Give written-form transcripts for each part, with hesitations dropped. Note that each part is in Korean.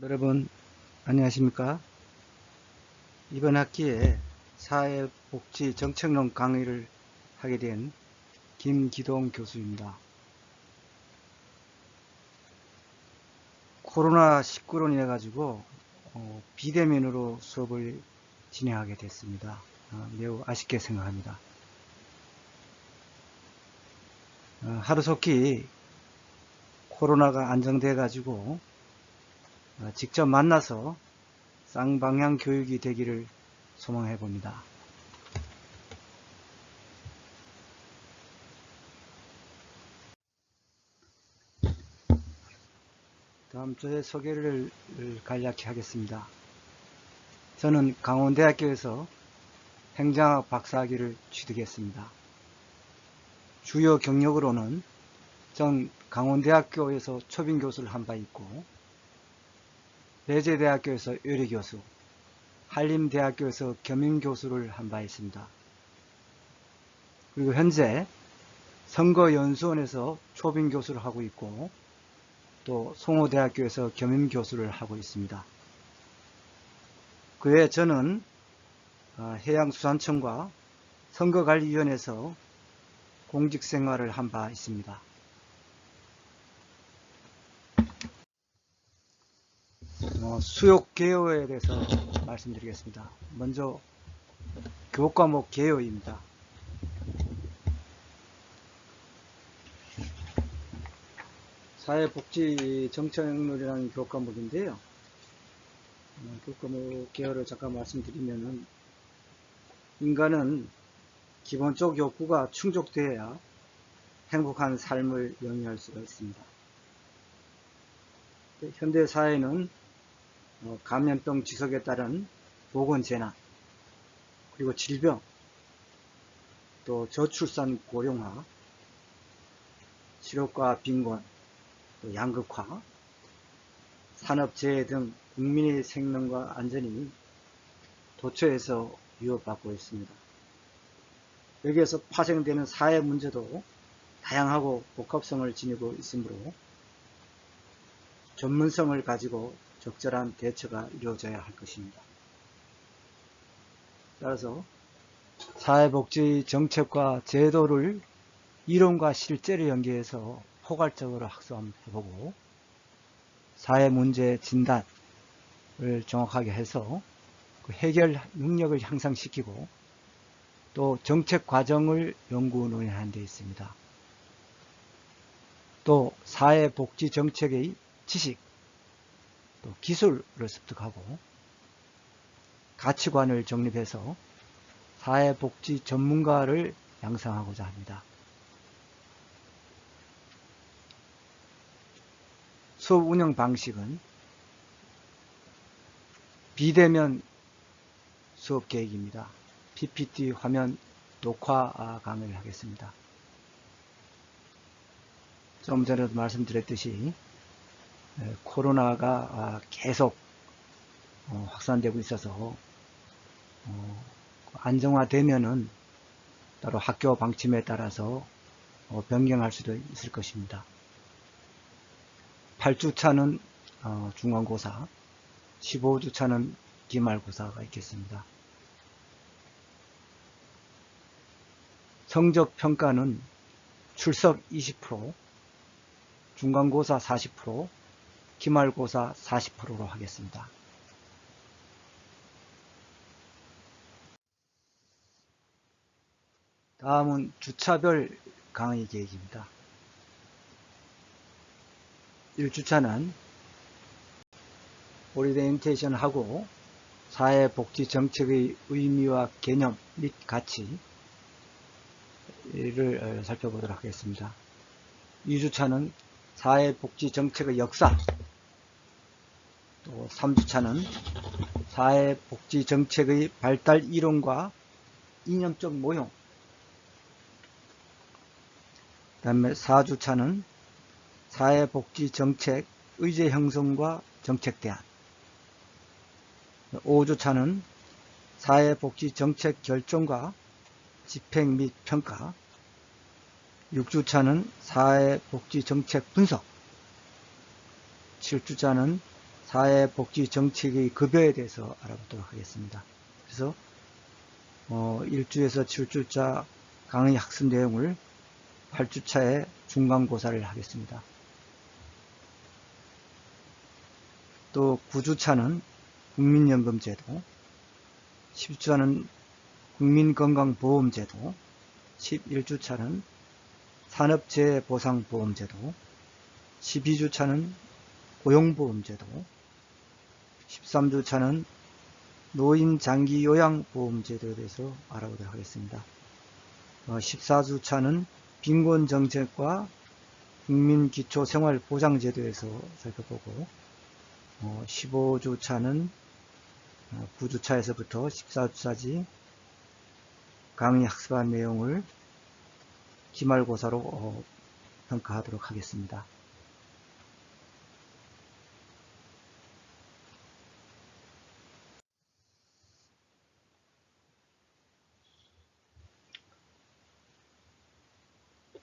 여러분 안녕하십니까? 이번 학기에 사회복지 정책론 강의를 하게 된 김기동 교수입니다. 코로나19로 인해 가지고 비대면으로 수업을 진행하게 됐습니다. 매우 아쉽게 생각합니다. 하루속히 코로나가 안정돼 가지고 직접 만나서 쌍방향 교육이 되기를 소망해 봅니다. 다음 저의 소개를 간략히 하겠습니다. 저는 강원대학교에서 행정학 박사학위를 취득했습니다. 주요 경력으로는 전 강원대학교에서 초빙교수를 한 바 있고, 배재대학교에서 의뢰교수, 한림대학교에서 겸임교수를 한 바 있습니다. 그리고 현재 선거연수원에서 초빙교수를 하고 있고, 또 송호대학교에서 겸임교수를 하고 있습니다. 그 외에 저는 해양수산청과 선거관리위원회에서 공직생활을 한 바 있습니다. 수yok 개요에 대해서 말씀드리겠습니다. 먼저 교과목 개요입니다. 사회복지 정책론이라는 교과목인데요. 교과목 개요를 잠깐 말씀드리면은, 인간은 기본적 욕구가 충족되어야 행복한 삶을 영위할 수가 있습니다. 현대 사회는 감염병 지속에 따른 보건재난, 그리고 질병, 또 저출산 고령화, 실업과 빈곤, 또 양극화, 산업재해 등 국민의 생명과 안전이 도처에서 위협받고 있습니다. 여기에서 파생되는 사회 문제도 다양하고 복합성을 지니고 있으므로 전문성을 가지고 적절한 대처가 이루어져야 할 것입니다. 따라서 사회복지 정책과 제도를 이론과 실제를 연계해서 포괄적으로 학습해보고, 사회문제 진단을 정확하게 해서 그 해결 능력을 향상시키고, 또 정책 과정을 연구 논의하는 데 있습니다. 또 사회복지 정책의 지식, 또 기술을 습득하고 가치관을 정립해서 사회복지 전문가를 양성하고자 합니다. 수업 운영 방식은 비대면 수업 계획입니다. PPT 화면 녹화 강의를 하겠습니다. 좀 전에도 말씀드렸듯이 코로나가 계속 확산되고 있어서 안정화되면은 따로 학교 방침에 따라서 변경할 수도 있을 것입니다. 8주차는 중간고사, 15주차는 기말고사가 있겠습니다. 성적평가는 출석 20%, 중간고사 40%, 기말고사 40%로 하겠습니다. 다음은 주차별 강의 계획입니다. 1주차는 오리엔테이션하고 사회복지 정책의 의미와 개념 및 가치를 살펴보도록 하겠습니다. 2주차는 사회복지 정책의 역사, 또 3주차는 사회복지 정책의 발달 이론과 이념적 모형, 그 다음에 4주차는 사회복지 정책 의제 형성과 정책 대안, 5주차는 사회복지 정책 결정과 집행 및 평가, 6주차는 사회복지 정책 분석, 7주차는 사회복지 정책의 급여에 대해서 알아보도록 하겠습니다. 그래서 1주에서 7주차 강의 학습 내용을 8주차에 중간고사를 하겠습니다. 또 9주차는 국민연금제도, 10주차는 국민건강보험제도, 11주차는 산업재해보상보험제도, 12주차는 고용보험제도, 13주차는 노인장기요양보험제도에 대해서 알아보도록 하겠습니다. 14주차는 빈곤정책과 국민기초생활보장제도에서 살펴보고, 15주차는 9주차에서부터 14주차지 강의 학습한 내용을 기말고사로 평가하도록 하겠습니다.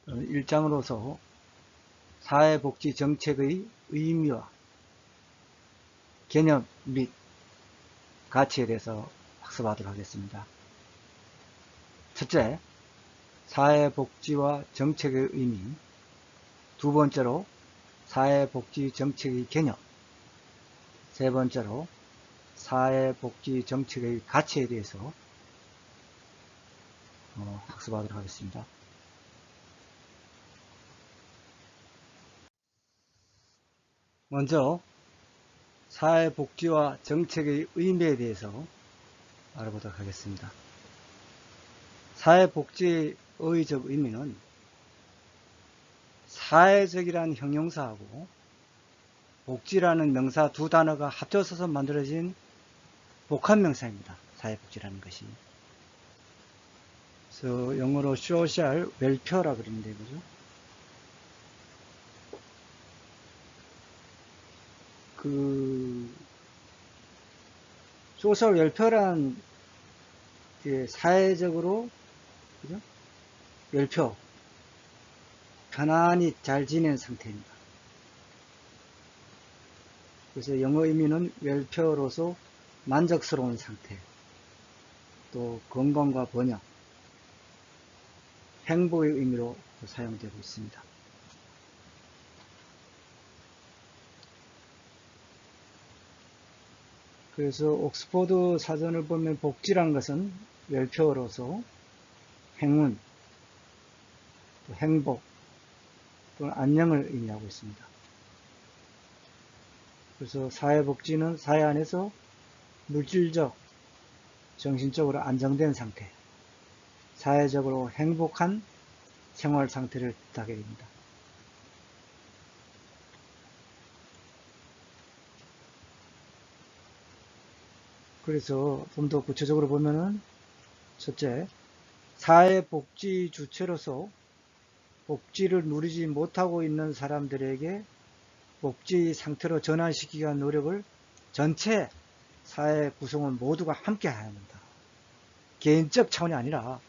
일장으로서 사회복지정책의 의미와 개념 및 가치에 대해서 학습하도록 하겠습니다. 첫째, 사회복지와 정책의 의미. 두 번째로, 사회복지정책의 개념. 세 번째로, 사회복지정책의 가치에 대해서 학습하도록 하겠습니다. 먼저 사회복지와 정책의 의미에 대해서 알아보도록 하겠습니다. 사회복지의 의의적 의미는 사회적이라는 형용사하고 복지라는 명사 두 단어가 합쳐져서 만들어진 복합명사입니다. 사회복지라는 것이. 그래서 영어로 social welfare라고 그러는데, 그죠? social welfare란 사회적으로, 그죠? 웰페어, 편안히 잘 지낸 상태입니다. 그래서 영어 의미는 웰페어로서 만족스러운 상태, 또 건강과 번영, 행복의 의미로 사용되고 있습니다. 그래서 옥스퍼드 사전을 보면 복지란 것은 웰페어로서 행운, 또 행복, 또는 안녕을 의미하고 있습니다. 그래서 사회복지는 사회 안에서 물질적, 정신적으로 안정된 상태, 사회적으로 행복한 생활 상태를 뜻하게 됩니다. 그래서 좀 더 구체적으로 보면은, 첫째, 사회복지 주체로서 복지를 누리지 못하고 있는 사람들에게 복지 상태로 전환시키기 위한 노력을 전체 사회 구성원 모두가 함께 해야 합니다. 개인적 차원이 아니라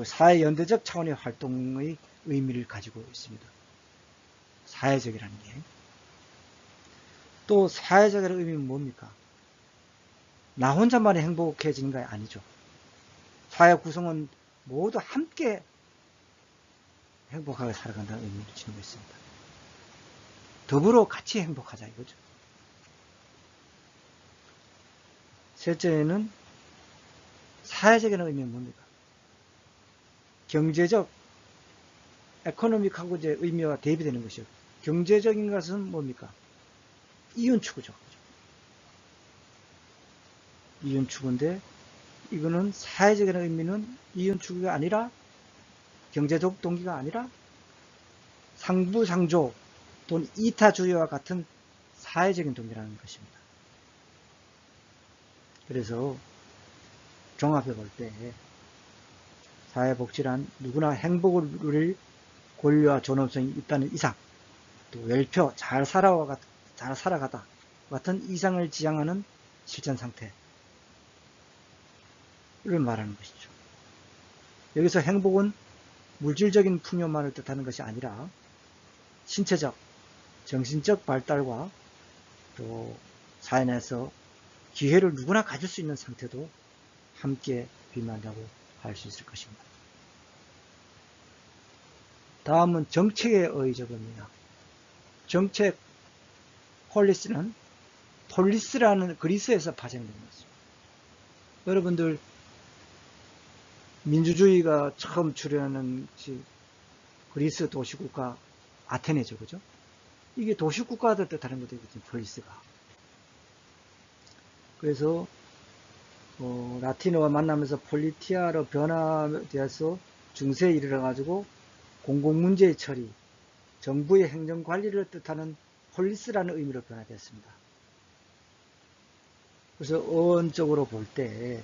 사회 연대적 차원의 활동의 의미를 가지고 있습니다. 사회적이라는 게. 또 사회적이라는 의미는 뭡니까? 나 혼자만이 행복해지는 게 아니죠. 사회 구성원 모두 함께 행복하게 살아간다는 의미를 지니고 있습니다. 더불어 같이 행복하자 이거죠. 셋째는 사회적인 의미는 뭡니까? 경제적, 에코노믹하고 이제 의미와 대비되는 것이요. 경제적인 것은 뭡니까? 이윤추구죠. 이윤추구인데, 이거는 사회적인 의미는 이윤추구가 아니라, 경제적 동기가 아니라, 상부상조 또는 이타주의와 같은 사회적인 동기라는 것입니다. 그래서 종합해 볼 때 사회복지란 누구나 행복을 누릴 권리와 존엄성이 있다는 이상, 또 웰페어, 잘 살아가다 같은 이상을 지향하는 실천 상태를 말하는 것이죠. 여기서 행복은 물질적인 풍요만을 뜻하는 것이 아니라 신체적, 정신적 발달과 또 사회내에서 기회를 누구나 가질 수 있는 상태도 함께 비만이라고 할 수 있을 것입니다. 다음은 정책의 의적입니다. 정책 폴리스는 폴리스라는 그리스에서 파생된 것입니다. 여러분들 민주주의가 처음 출현하는 그리스 도시국가 아테네죠, 그죠? 이게 도시국가들 뜻하는 거거든요, 폴리스가. 그래서 라틴어가 만나면서 폴리티아로 변화되어서 중세에 이르러가지고 공공문제의 처리, 정부의 행정관리를 뜻하는 폴리스라는 의미로 변화됐습니다. 그래서 어원적으로 볼 때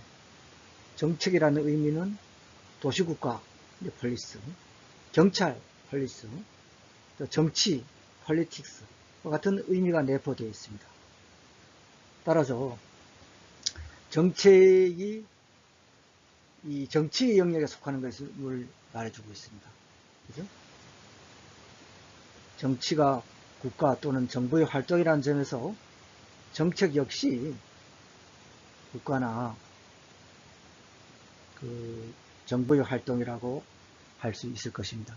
정책이라는 의미는 도시국가, 폴리스, 경찰, 폴리스, 또 정치, 폴리틱스와 같은 의미가 내포되어 있습니다. 따라서 정책이 이 정치의 영역에 속하는 것을 말해주고 있습니다. 그죠? 정치가 국가 또는 정부의 활동이라는 점에서 정책 역시 국가나 그 정부의 활동이라고 할 수 있을 것입니다.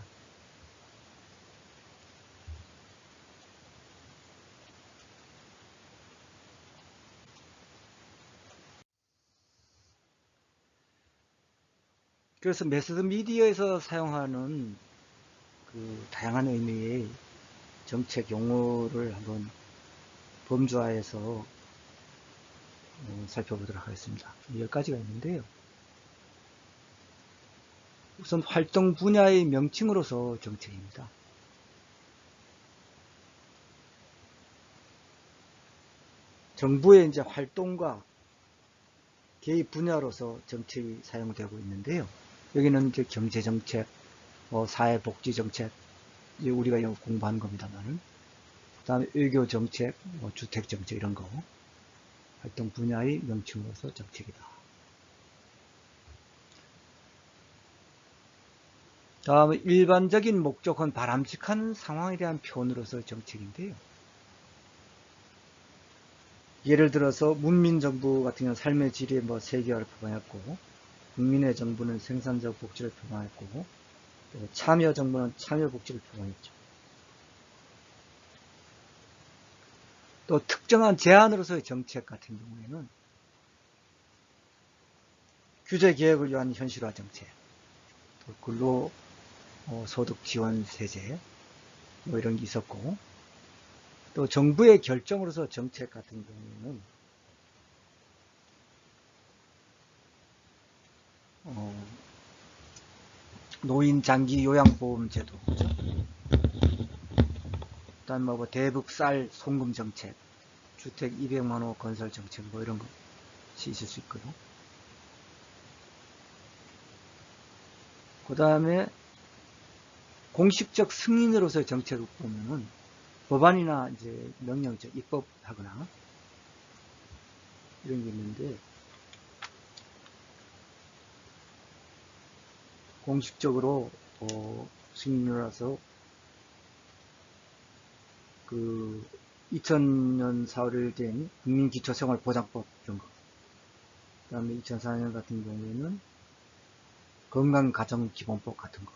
그래서 매스미디어에서 사용하는 그 다양한 의미의 정책 용어를 한번 범주화해서 살펴보도록 하겠습니다. 10가지가 있는데요. 우선 활동 분야의 명칭으로서 정책입니다. 정부의 이제 활동과 개입 분야로서 정책이 사용되고 있는데요. 여기는 이제 경제정책, 사회복지정책, 우리가 공부하는 겁니다만은, 그 다음에 외교정책, 주택정책 이런 거, 활동 분야의 명칭으로서 정책이다. 다음에 일반적인 목적은 바람직한 상황에 대한 표현으로서 정책인데요. 예를 들어서 문민정부 같은 경우는 삶의 질의 세계화를 표방했고, 국민의 정부는 생산적 복지를 표방했고, 참여정부는 참여복지를 표방했죠. 또 특정한 제한으로서의 정책 같은 경우에는 규제개혁을 위한 현실화 정책, 또 근로소득 지원 세제 이런 게 있었고, 또 정부의 결정으로서 정책 같은 경우에는 노인 장기 요양보험제도, 그죠? 그다음 대북 쌀 송금 정책, 주택 200만호 건설 정책 이런 것이 있을 수 있고요. 그 다음에 공식적 승인으로서의 정책을 보면은 법안이나 이제 명령적 입법하거나 이런 게 있는데, 공식적으로 승인을 해서 그 2000년 4월에 된 국민기초생활보장법 이런 거, 그 다음에 2004년 같은 경우에는 건강가정기본법 같은 거,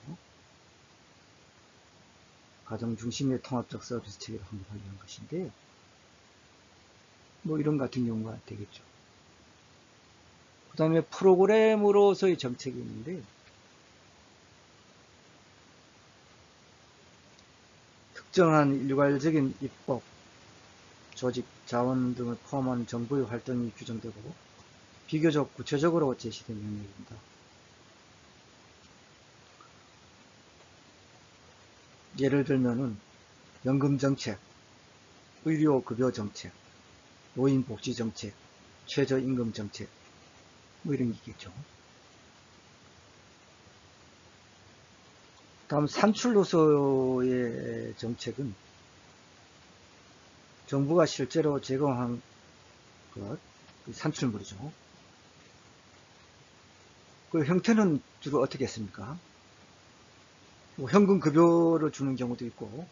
가정중심의 통합적 서비스 체계를 확립하려는 것인데, 이런 같은 경우가 되겠죠. 그 다음에 프로그램으로서의 정책이 있는데, 특정한 일괄적인 입법, 조직, 자원 등을 포함한 정부의 활동이 규정되고 비교적 구체적으로 제시된 영역입니다. 예를 들면은 연금정책, 의료급여정책, 노인복지정책, 최저임금정책 이런 게 있겠죠. 다음 산출로서의 정책은 정부가 실제로 제공한 것, 산출물이죠. 그 형태는 주로 어떻게 했습니까? 현금 급여를 주는 경우도 있고,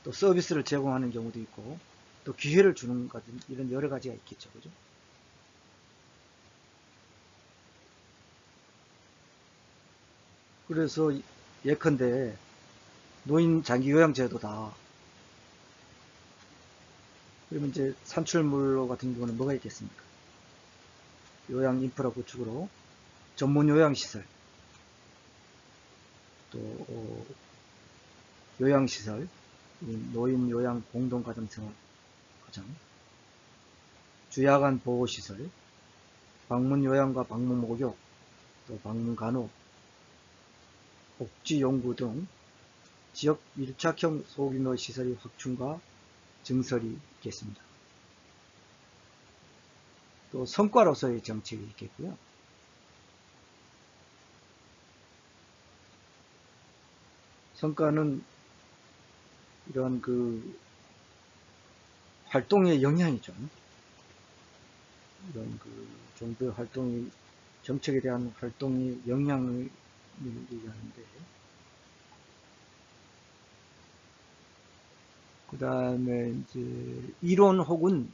또 서비스를 제공하는 경우도 있고, 또 기회를 주는 것, 이런 여러 가지가 있겠죠. 그죠? 그래서 예컨대 노인 장기 요양제도다. 그러면 이제 산출물로 같은 경우는 뭐가 있겠습니까? 요양 인프라 구축으로 전문 요양시설, 또 요양시설, 노인 요양 공동가정생활 과정, 주야간 보호시설, 방문 요양과 방문 목욕, 또 방문 간호, 복지연구 등 지역 밀착형 소규모 시설의 확충과 증설이 있겠습니다. 또 성과로서의 정책이 있겠고요. 성과는 이런 그 활동의 영향이죠. 이런 그 정부의 활동이, 정책에 대한 활동의 영향을 얘기하는데, 그 다음에 이제 이론 혹은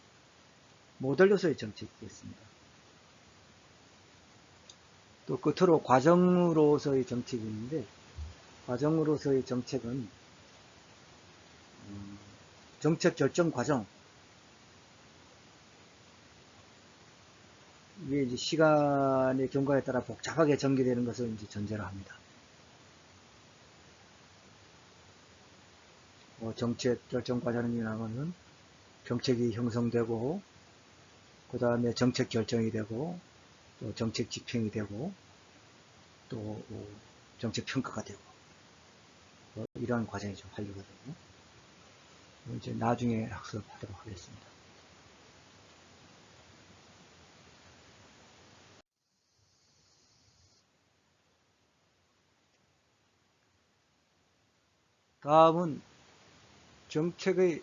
모델로서의 정책이겠습니다. 또 끝으로 과정으로서의 정책이 있는데, 과정으로서의 정책은 정책 결정 과정, 이게 이제 시간의 경과에 따라 복잡하게 전개되는 것을 이제 전제로 합니다. 정책 결정 과정이라고는 정책이 형성되고, 그 다음에 정책 결정이 되고, 또 정책 집행이 되고, 또 정책 평가가 되고, 이러한 과정이 좀 하려거든요. 이제 나중에 학습하도록 하겠습니다. 다음은 정책의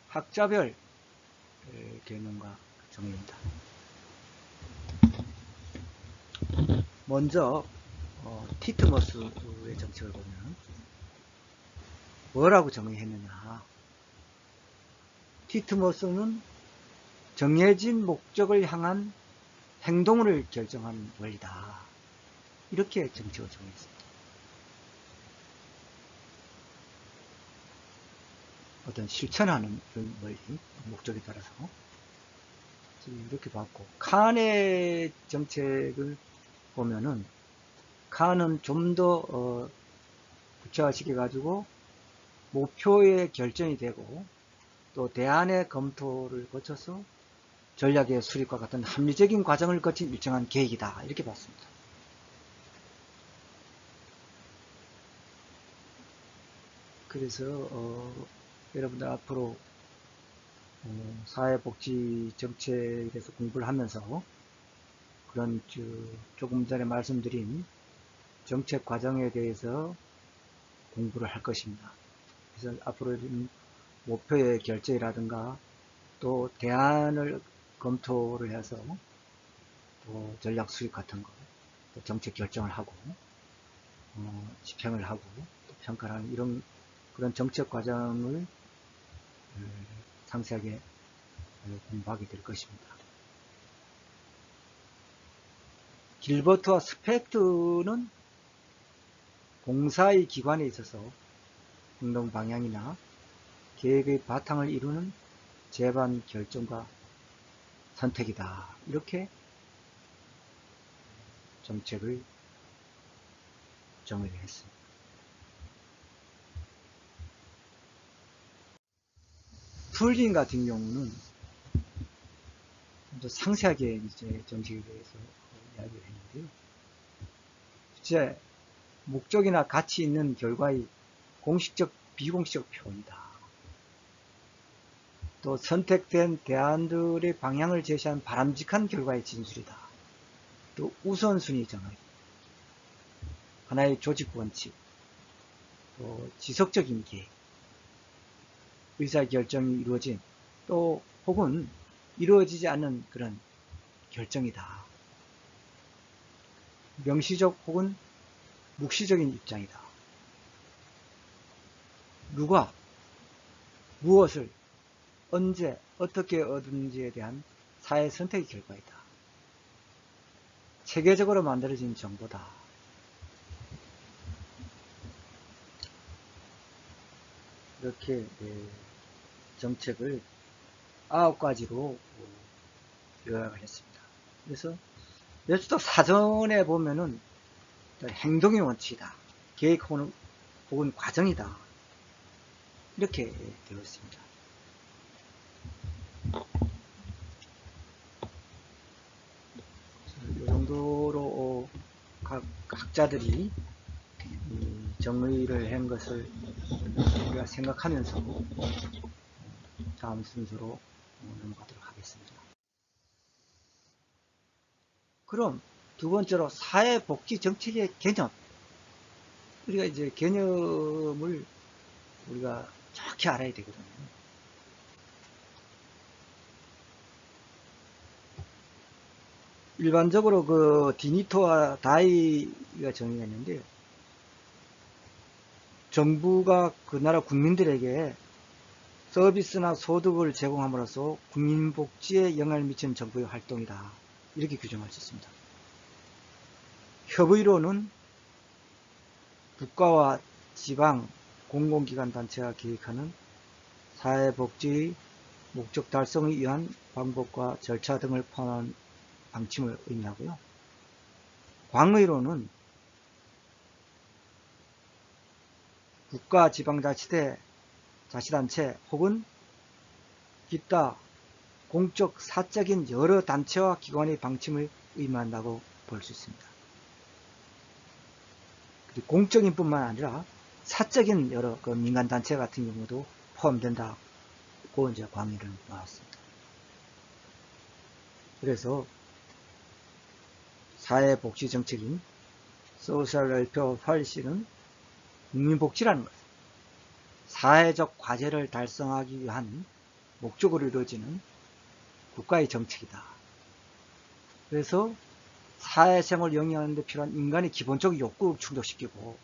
학자별 개념과 정의입니다. 먼저 티트머스의 정책을 보면 뭐라고 정의했느냐. 티트머스는 정해진 목적을 향한 행동을 결정한 원리다. 이렇게 정책을 정의했습니다. 어떤 실천하는 그런 원리, 목적에 따라서 이렇게 봤고, 칸의 정책을 보면은 칸은 좀 더 구체화시켜 가지고 목표의 결정이 되고, 또 대안의 검토를 거쳐서 전략의 수립과 같은 합리적인 과정을 거친 일정한 계획이다. 이렇게 봤습니다. 그래서 여러분들 앞으로 사회복지 정책에 대해서 공부를 하면서 그런 조금 전에 말씀드린 정책 과정에 대해서 공부를 할 것입니다. 그래서 앞으로 목표의 결정이라든가 또 대안을 검토를 해서 또 전략 수립 같은 거, 또 정책 결정을 하고 집행을 하고 또 평가를 하는 이런 그런 정책 과정을 상세하게 공부하게 될 것입니다. 길버트와 스펙트는 공사의 기관에 있어서 행동 방향이나 계획의 바탕을 이루는 제반 결정과 선택이다. 이렇게 정책을 정의를 했습니다. 풀린 같은 경우는 좀 더 상세하게 이제 정책에 대해서 이야기를 했는데요. 첫째, 목적이나 가치 있는 결과의 공식적, 비공식적 표현이다. 또 선택된 대안들의 방향을 제시한 바람직한 결과의 진술이다. 또 우선순위 정의, 하나의 조직 원칙, 또 지속적인 계획, 의사결정이 이루어진 또 혹은 이루어지지 않는 그런 결정이다. 명시적 혹은 묵시적인 입장이다. 누가 무엇을 언제 어떻게 얻은지에 대한 사회 선택의 결과이다. 체계적으로 만들어진 정보다. 이렇게 정책을 9가지로 요약을 했습니다. 그래서 여수도 사전에 보면은 행동의 원칙이다. 계획 혹은 과정이다. 이렇게 되어 있습니다. 이 정도로 각 학자들이 정의를 한 것을 우리가 생각하면서 다음 순서로 넘어가도록 하겠습니다. 그럼 두 번째로 사회복지 정책의 개념. 우리가 이제 개념을 우리가 정확히 알아야 되거든요. 일반적으로 그 디니토와 다이가 정의했는데요. 정부가 그 나라 국민들에게 서비스나 소득을 제공함으로써 국민복지에 영향을 미치는 정부의 활동이다. 이렇게 규정할 수 있습니다. 협의로는 국가와 지방, 공공기관 단체가 기획하는 사회복지의 목적 달성을 위한 방법과 절차 등을 포함한 방침을 의미하고요. 광의로는 국가, 지방자치대, 자치단체 혹은 기타 공적, 사적인 여러 단체와 기관의 방침을 의미한다고 볼 수 있습니다. 공적인 뿐만 아니라 사적인 여러 그 민간단체 같은 경우도 포함된다고 이제 광의를 나왔습니다. 그래서 사회복지정책인 소셜 웰페어 펄시는 국민복지라는 것은 사회적 과제를 달성하기 위한 목적으로 이루어지는 국가의 정책이다. 그래서 사회생활을 영위하는 데 필요한 인간의 기본적 욕구를 충족시키고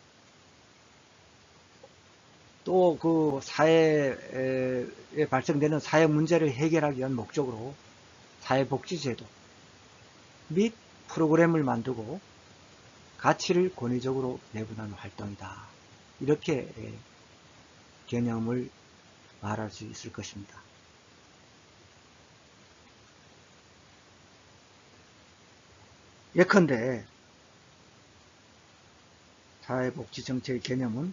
또 그 사회에 발생되는 사회 문제를 해결하기 위한 목적으로 사회복지제도 및 프로그램을 만들고 가치를 권위적으로 내분하는 활동이다. 이렇게 개념을 말할 수 있을 것입니다. 예컨대 사회복지정책의 개념은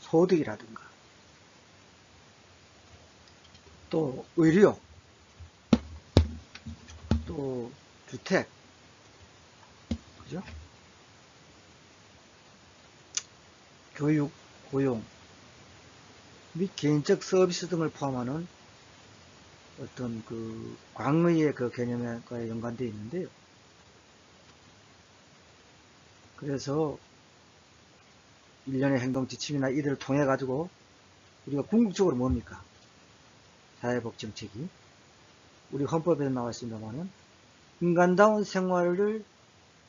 소득이라든가 또 의료, 또 주택, 그죠? 교육, 고용 및 개인적 서비스 등을 포함하는 어떤 그 광의의 그 개념과 연관되어 있는데요. 그래서 일련의 행동 지침이나 이들을 통해 가지고 우리가 궁극적으로 뭡니까? 사회복지정책이 우리 헌법에 나와 있습니다만은 인간다운 생활을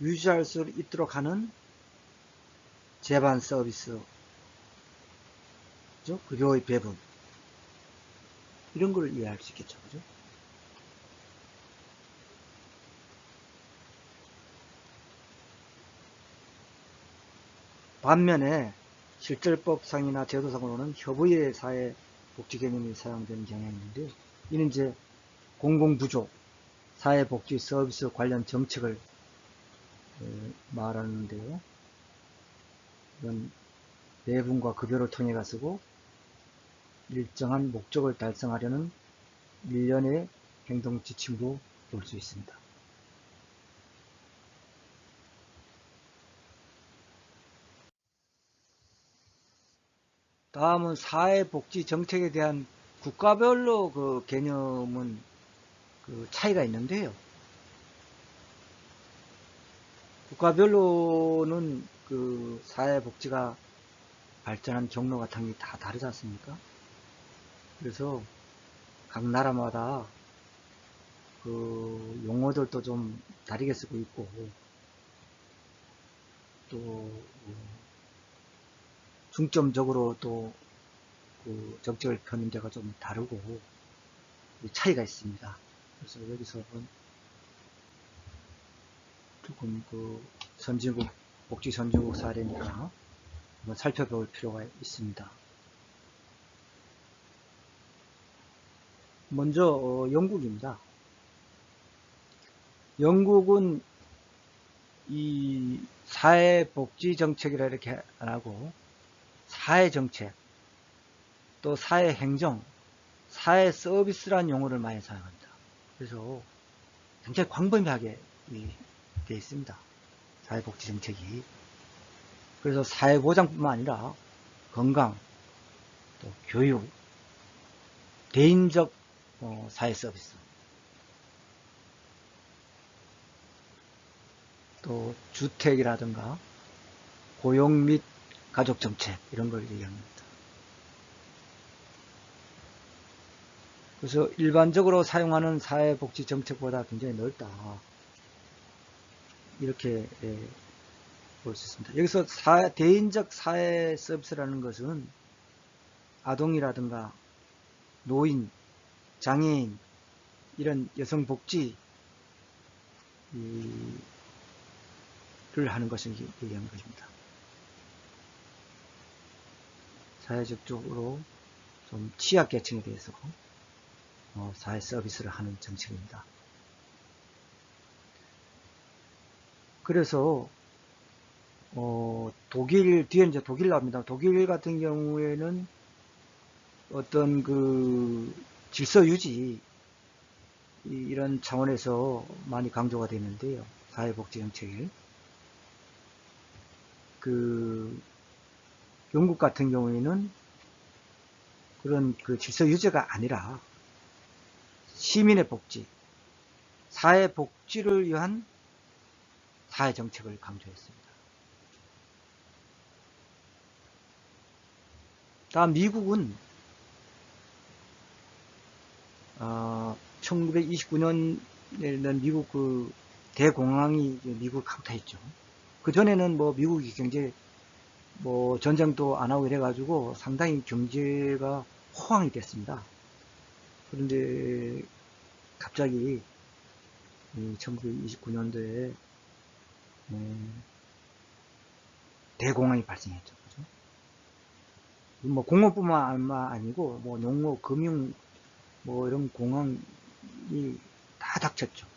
유지할 수 있도록 하는 재반 서비스, 그죠? 의료의 배분 이런 걸 이해할 수 있겠죠, 그죠? 반면에 실질법상이나 제도상으로는 협의의 사회복지 개념이 사용되는 경향이 있는데 이는 이제 공공부조, 사회복지 서비스 관련 정책을 말하는데요. 이건 배분과 급여를 통해 가지고 일정한 목적을 달성하려는 일련의 행동 지침으로 볼 수 있습니다. 다음은 사회복지 정책에 대한 국가별로 그 개념은 그 차이가 있는데요. 국가별로는 그 사회복지가 발전한 경로 같은 게 다 다르지 않습니까? 그래서 각 나라마다 그 용어들도 좀 다르게 쓰고 있고 또 중점적으로 또 그 정책을 펴는 데가 좀 다르고 차이가 있습니다. 그래서 여기서 조금 그 선진국, 복지 선진국 사례니까 한번 살펴볼 필요가 있습니다. 먼저 영국입니다. 영국은 이 사회복지정책이라 이렇게 안 하고 사회정책, 또 사회행정, 사회서비스라는 용어를 많이 사용합니다. 그래서 굉장히 광범위하게 되어 있습니다. 사회복지정책이. 그래서 사회보장뿐만 아니라 건강, 또 교육, 대인적 사회서비스, 또 주택이라든가 고용 및 가족정책 이런 걸 얘기합니다. 그래서 일반적으로 사용하는 사회복지정책보다 굉장히 넓다, 이렇게 볼 수 있습니다. 여기서 대인적 사회서비스라는 것은 아동이라든가 노인, 장애인, 이런 여성복지를 하는 것을 얘기하는 것입니다. 사회적으로 좀 취약계층에 대해서 사회 서비스를 하는 정책입니다. 그래서 뒤에 이제 독일 나옵니다. 독일 같은 경우에는 어떤 그 질서 유지 이런 차원에서 많이 강조가 되는데요. 사회복지 정책이. 그 영국 같은 경우에는 그런 그 질서 유지가 아니라 시민의 복지, 사회 복지를 위한 사회 정책을 강조했습니다. 다음 미국은 1929년에는 미국 그 대공황이 미국을 강타했죠. 그 전에는 뭐 미국이 굉장히 뭐 전쟁도 안 하고 이래가지고 상당히 경제가 호황이 됐습니다. 그런데 갑자기 1929년도에 대공황이 발생했죠. 그죠? 뭐 공업뿐만 아니고 뭐 농업, 금융 뭐 이런 공황이 다 닥쳤죠.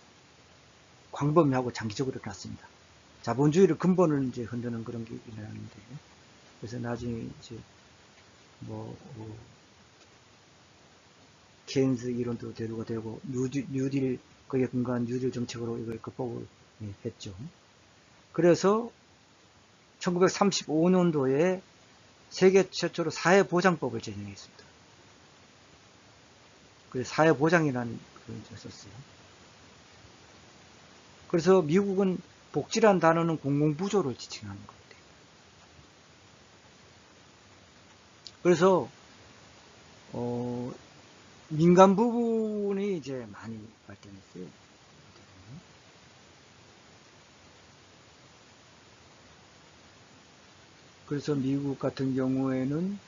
광범위하고 장기적으로 났습니다. 자본주의를 근본을 이제 흔드는 그런 게 일어나는데, 그래서 나중에 이제 케인스 이론도 대두가 되고 뉴딜 거기에 근거한 뉴딜 정책으로 이걸 극복을 했죠. 그래서 1935년도에 세계 최초로 사회보장법을 제정했습니다. 그래서 사회보장이라는 걸 썼어요. 그래서 미국은 복지란 단어는 공공부조를 지칭하는 것 같아요. 그래서 민간 부분이 이제 많이 발전했어요. 그래서 미국 같은 경우에는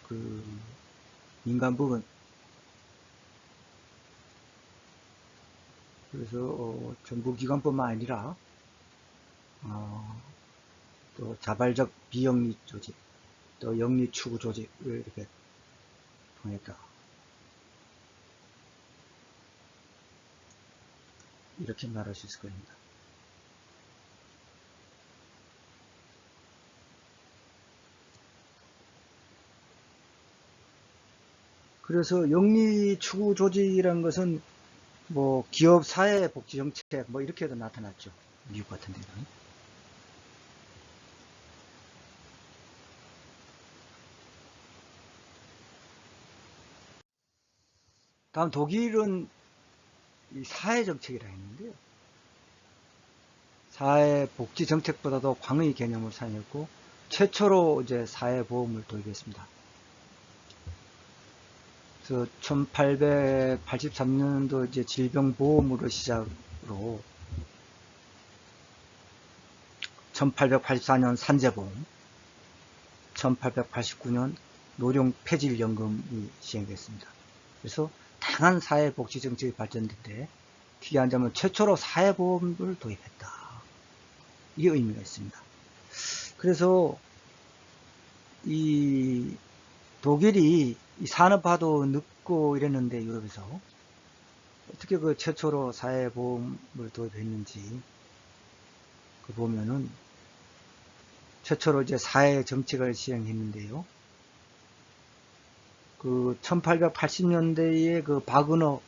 그 민간 부분, 그래서 정부기관뿐만 아니라 또 자발적 비영리 조직, 또 영리 추구 조직을 이렇게 통했다, 이렇게 말할 수 있을 겁니다. 그래서 영리 추구 조직이라는 것은 뭐 기업 사회 복지 정책 뭐 이렇게도 나타났죠. 미국 같은 데는. 다음 독일은 이 사회 정책이라 했는데요. 사회 복지 정책보다도 광의 개념을 사용했고 최초로 이제 사회보험을 도입했습니다. 그래서 1883년도 이제 질병보험으로 시작으로 1884년 산재보험, 1889년 노령 폐질연금이 시행됐습니다. 그래서 다양한 사회복지정책이 발전됐는데 특이하자면 최초로 사회보험을 도입했다. 이게 의미가 있습니다. 그래서 이 독일이 이 산업화도 늦고 이랬는데 유럽에서 어떻게 그 최초로 사회보험을 도입했는지 그 보면은 최초로 이제 사회정책을 시행했는데요. 그 1880년대에 그 바그너,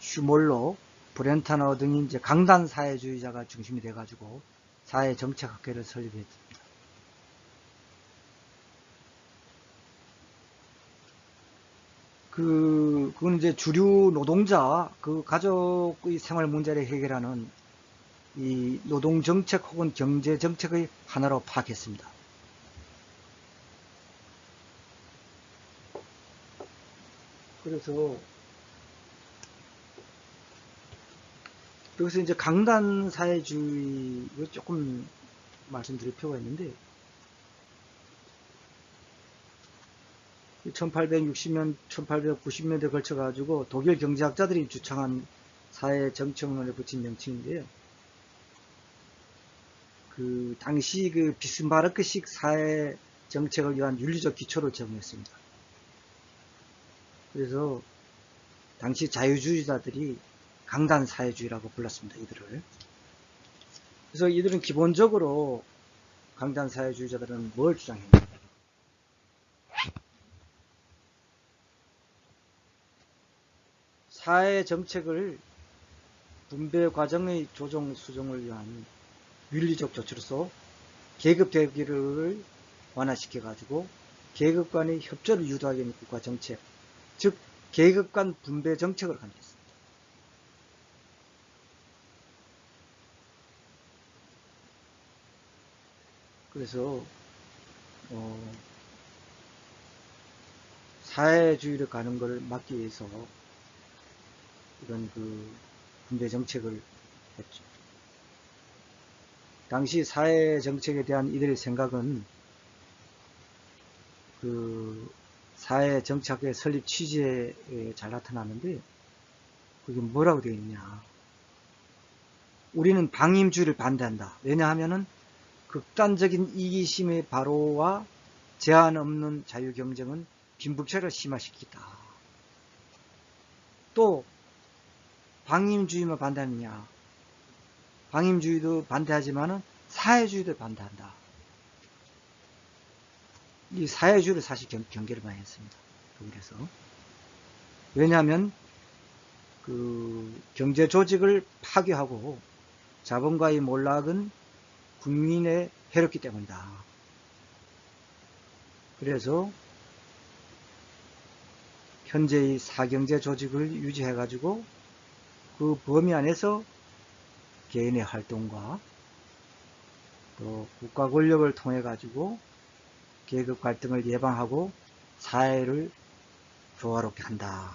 슈몰로, 브렌타너 등이 이제 강단 사회주의자가 중심이 돼가지고 사회정책학회를 설립했습니다. 그건 이제 주류 노동자, 그 가족의 생활 문제를 해결하는 이 노동정책 혹은 경제정책의 하나로 파악했습니다. 그래서 여기서 이제 강단 사회주의를 조금 말씀드릴 필요가 있는데 1860년, 1890년대에 걸쳐가지고 독일 경제학자들이 주창한 사회정책론에 붙인 명칭인데요. 그 당시 그 비스마르크식 사회정책을 위한 윤리적 기초를 제공했습니다. 그래서 당시 자유주의자들이 강단사회주의라고 불렀습니다. 이들을. 그래서 이들은 기본적으로 강단사회주의자들은 뭘 주장했냐? 사회정책을 분배 과정의 조정 수정을 위한 윤리적 조치로서 계급 대결을 완화시켜 가지고 계급 간의 협조를 유도하기 위한 국가 정책, 즉 계급 간 분배 정책을 강조했습니다. 그래서 사회주의를 가는 것을 막기 위해서 이런 그 분배 정책을 했죠. 당시 사회 정책에 대한 이들의 생각은 그 사회 정책의 설립 취지에 잘 나타나는데 그게 뭐라고 되어 있냐? 우리는 방임주의를 반대한다. 왜냐하면은 극단적인 이기심의 발호와 제한 없는 자유 경쟁은 빈부차를 심화시키다. 또 방임주의만 반대하느냐? 방임주의도 반대하지만은 사회주의도 반대한다. 이 사회주의를 사실 경계를 많이 했습니다. 독일에서. 왜냐하면 그 경제 조직을 파괴하고 자본가의 몰락은 국민에 해롭기 때문이다. 그래서 현재의 사경제 조직을 유지해 가지고 그 범위 안에서 개인의 활동과 또 국가 권력을 통해 가지고 계급 갈등을 예방하고 사회를 조화롭게 한다.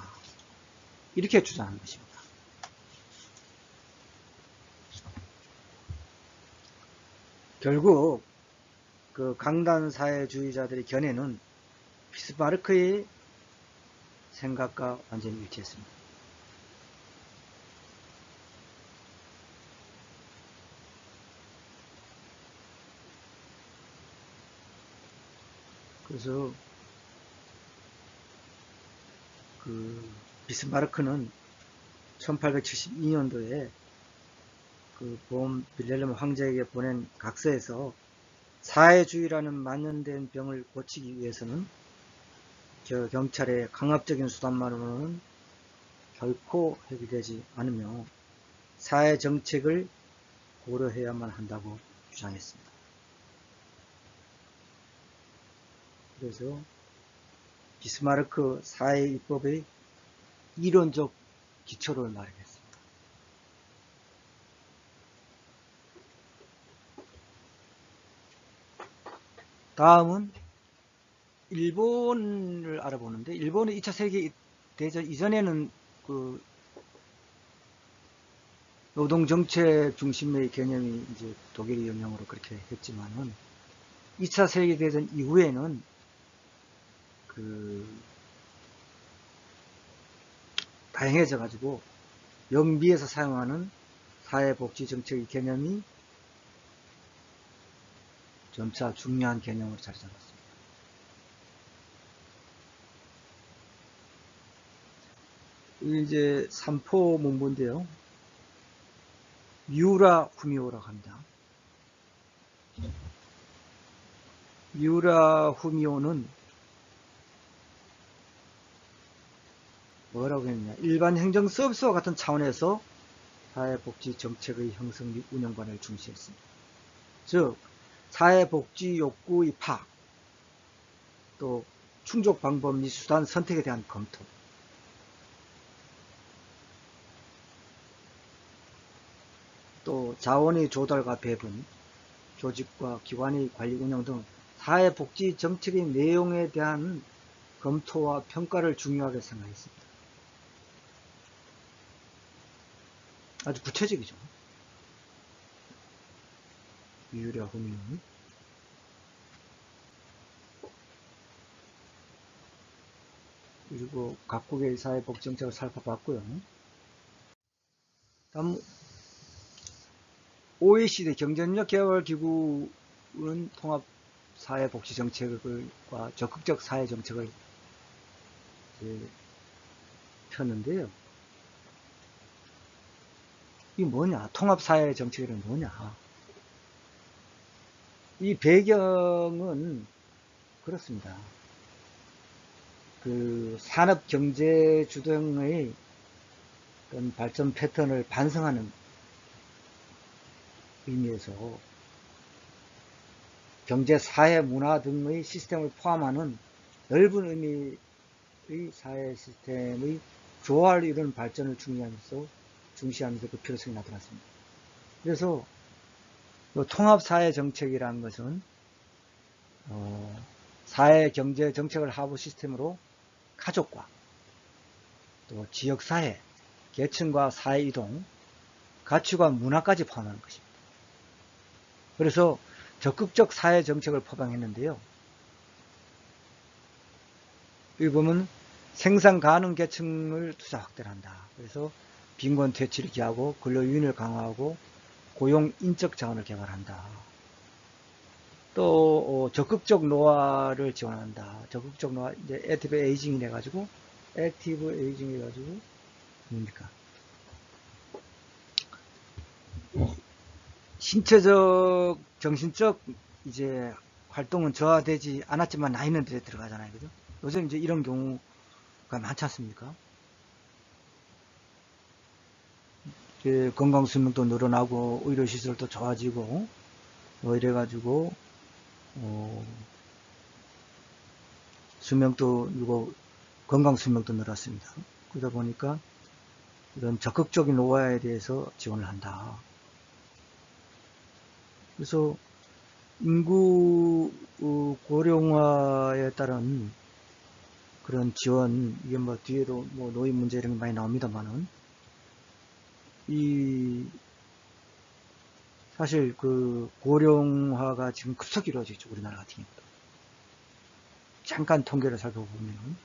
이렇게 주장하는 것입니다. 결국 그 강단 사회주의자들의 견해는 비스마르크의 생각과 완전히 일치했습니다. 그래서 그 비스마르크는 1872년도에 그 본 빌헬름 황제에게 보낸 각서에서 사회주의라는 만연된 병을 고치기 위해서는 경찰의 강압적인 수단만으로는 결코 해결되지 않으며 사회정책을 고려해야만 한다고 주장했습니다. 그래서 비스마르크 사회입법의 이론적 기초를 마련했습니다. 다음은 일본을 알아보는데, 일본은 2차 세계대전 이전에는 그 노동정책 중심의 개념이 이제 독일의 영향으로 그렇게 했지만은 2차 세계대전 이후에는 그 다양해져 가지고 영미에서 사용하는 사회복지정책의 개념이 점차 중요한 개념으로 자리 잡았습니다. 이제 3포 문부인데요. 미우라 후미오라고 합니다. 미우라 후미오는 뭐라고 했냐. 일반 행정 서비스와 같은 차원에서 사회복지 정책의 형성 및 운영관을 중시했습니다. 즉, 사회복지 욕구의 파악, 또 충족 방법 및 수단 선택에 대한 검토, 또 자원의 조달과 배분, 조직과 기관의 관리 운영 등 사회복지 정책의 내용에 대한 검토와 평가를 중요하게 생각했습니다. 아주 구체적이죠. 미우라 후미오는. 그리고 각국의 사회복지 정책을 살펴봤고요. 다음 OECD 경제능력 개발기구는 통합 사회복지 정책과 적극적 사회 정책을 폈는데요. 이 뭐냐? 통합 사회 정책이란 뭐냐? 이 배경은 그렇습니다. 그 산업 경제 주등의 어떤 발전 패턴을 반성하는 의미에서 경제, 사회, 문화 등의 시스템을 포함하는 넓은 의미의 사회 시스템의 조화를 이루는 발전을 중시하면서 그 필요성이 나타났습니다. 그래서 통합사회 정책이라는 것은 사회, 경제, 정책을 하부 시스템으로 가족과 또 지역사회, 계층과 사회이동, 가치관, 문화까지 포함하는 것입니다. 그래서 적극적 사회 정책을 포방했는데요. 여기 보면 생산 가능 계층을 투자 확대를 한다. 그래서 빈곤 퇴치를 기하고 근로유인을 강화하고 고용 인적 자원을 개발한다. 또 적극적 노화를 지원한다. 적극적 노화, 이제 액티브 에이징이 해가지고 뭡니까? 신체적, 정신적 이제 활동은 저하되지 않았지만 나이는 들어가잖아요, 그죠? 요즘 이제 이런 경우가 많지 않습니까? 건강 수명도 늘어나고 의료 시설도 좋아지고 이래가지고 수명도 늘고 건강 수명도 늘었습니다. 그러다 보니까 이런 적극적인 노화에 대해서 지원을 한다. 그래서 인구 고령화에 따른 그런 지원, 이게 뭐 뒤에도 뭐 노인 문제 이런 게 많이 나옵니다만은 사실 그 고령화가 지금 급속히 이루어지죠. 우리나라 같은 경우도. 잠깐 통계를 살펴보면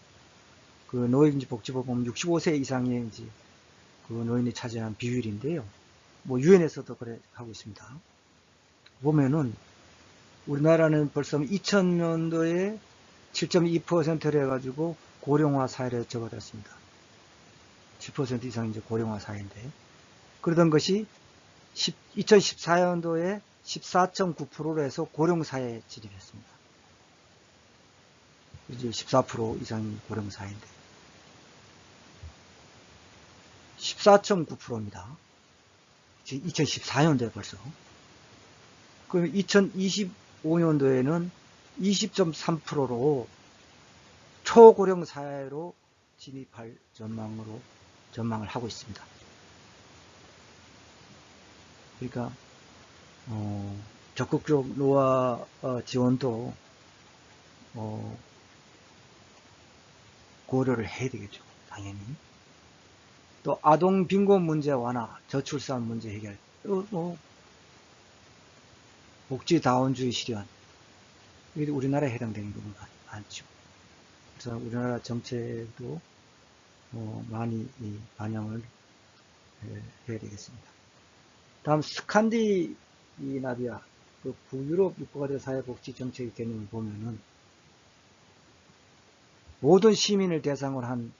그 노인복지법 보면 65세 이상의 이제 그 노인이 차지하는 비율인데요. 뭐 유엔에서도 그래 하고 있습니다. 보면은 우리나라는 벌써 2000년도에 7.2%를 해가지고 고령화 사회로 접어들었습니다. 7% 이상 이제 고령화 사회인데, 그러던 것이 2014년도에 14.9%로 해서 고령사회에 진입했습니다. 이제 14% 이상이 고령사회인데 14.9%입니다. 2014년도에 벌써. 그럼 2025년도에는 20.3%로 초고령 사회로 진입할 전망을 하고 있습니다. 그러니까 적극적 노화 지원도 고려를 해야 되겠죠, 당연히. 또 아동 빈곤 문제 완화, 저출산 문제 해결, 또 복지다원주의 실현, 이게 우리나라에 해당되는 경우가 많죠. 그래서 우리나라 정책도 많이 반영을 해야 되겠습니다. 다음 스칸디나비아, 그 북유럽 국가들 사회복지 정책의 개념을 보면은 모든 시민을 대상으로 한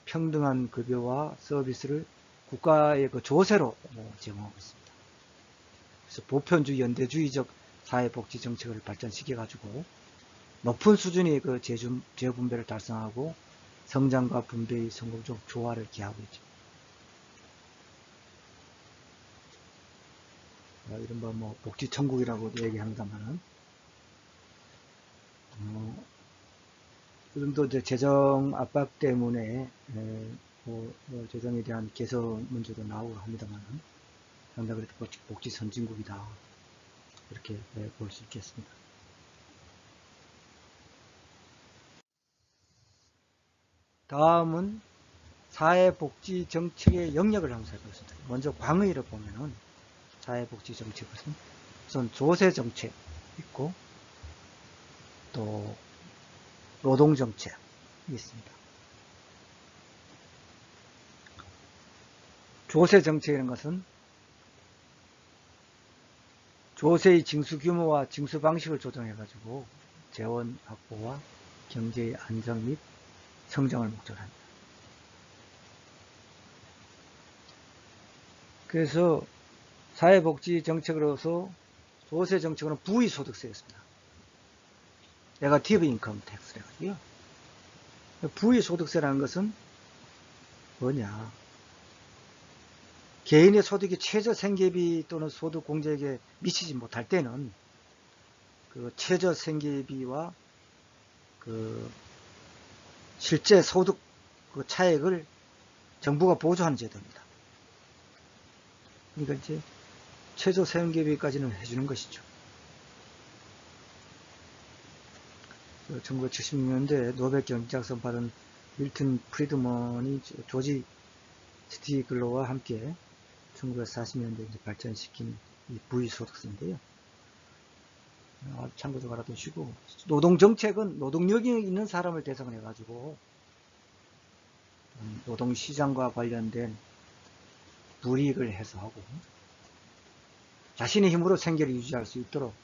평등한 급여와 서비스를 국가의 그 조세로 제공하고 있습니다. 그래서 보편주의, 연대주의적 사회복지 정책을 발전시켜 가지고 높은 수준의 그 재분배를 달성하고 성장과 분배의 성공적 조화를 기하고 있죠. 이른바 복지천국이라고 얘기합니다만은, 요즘도 이제 재정 압박 때문에 재정에 대한 개선 문제도 나오고 합니다만은, 상당히 그래도 복지 선진국이다, 이렇게 볼 수 있겠습니다. 다음은 사회복지 정책의 영역을 한번 살펴보겠습니다. 먼저 광의를 보면은 사회복지 정책은 우선 조세 정책 있고 또 노동 정책이 있습니다. 조세 정책이라는 것은 조세의 징수 규모와 징수 방식을 조정해 가지고 재원 확보와 경제의 안정 및 성장을 목적으로 합니다. 그래서 사회복지 정책으로서 조세 정책은 부의소득세였습니다. 네거티브 인컴 텍스라 가지고요. 부의소득세라는 것은 뭐냐? 개인의 소득이 최저 생계비 또는 소득 공제액에 미치지 못할 때는 그 최저 생계비와 그 실제 소득 그 차액을 정부가 보조하는 제도입니다. 그러니까 이제 최저 생계비까지는 해주는 것이죠. 1976년도에 노벨 경제학상 받은 밀튼 프리드먼이 조지 스티글러와 함께 1940년대에 발전시킨 이 부의소득세인데요. 참고적으로 알아두시고, 노동정책은 노동력이 있는 사람을 대상으로 해가지고 노동시장과 관련된 불이익을 해소하고 자신의 힘으로 생계를 유지할 수 있도록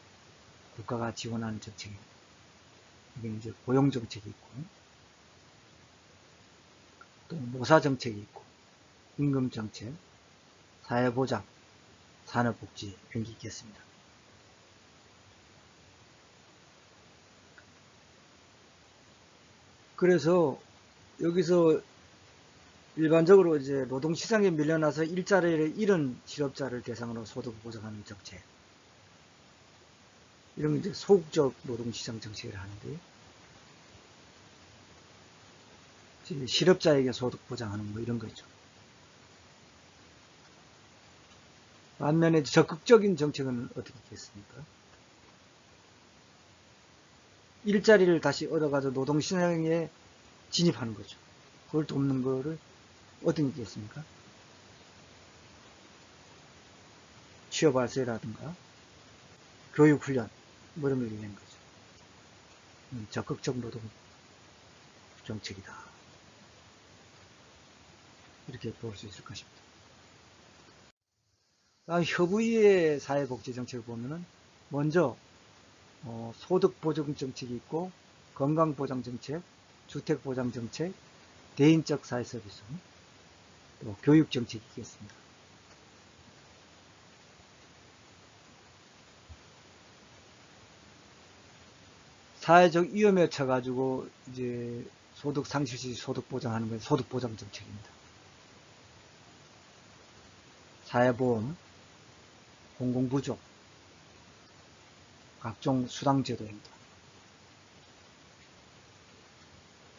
국가가 지원하는 정책입니다. 이게 이제 고용정책이 있고 또 노사정책이 있고 임금정책, 사회보장, 산업복지 이런 게 있겠습니다. 그래서 여기서 일반적으로 이제 노동시장에 밀려나서 일자리를 잃은 실업자를 대상으로 소득을 보장하는 정책, 이런 게 이제 소극적 노동시장 정책을 하는데요. 실업자에게 소득 보장하는 이런 거죠. 반면에 적극적인 정책은 어떻게 있겠습니까? 일자리를 다시 얻어가지고 노동시장에 진입하는 거죠. 그걸 돕는 거를 어떤 게 있겠습니까? 취업활세라든가 교육훈련 이런 걸 얘기하는 거죠. 적극적 노동 정책이다, 이렇게 볼 수 있을 것입니다. 협의의 사회복지 정책을 보면은 먼저 소득보증정책이 있고 건강보장정책, 주택보장정책, 대인적 사회서비스, 또 교육정책이 있겠습니다. 사회적 위험에 처가지고 이제 소득 상실 시 소득 보장하는 건 소득보장정책입니다. 사회보험, 공공부조, 각종 수당제도입니다.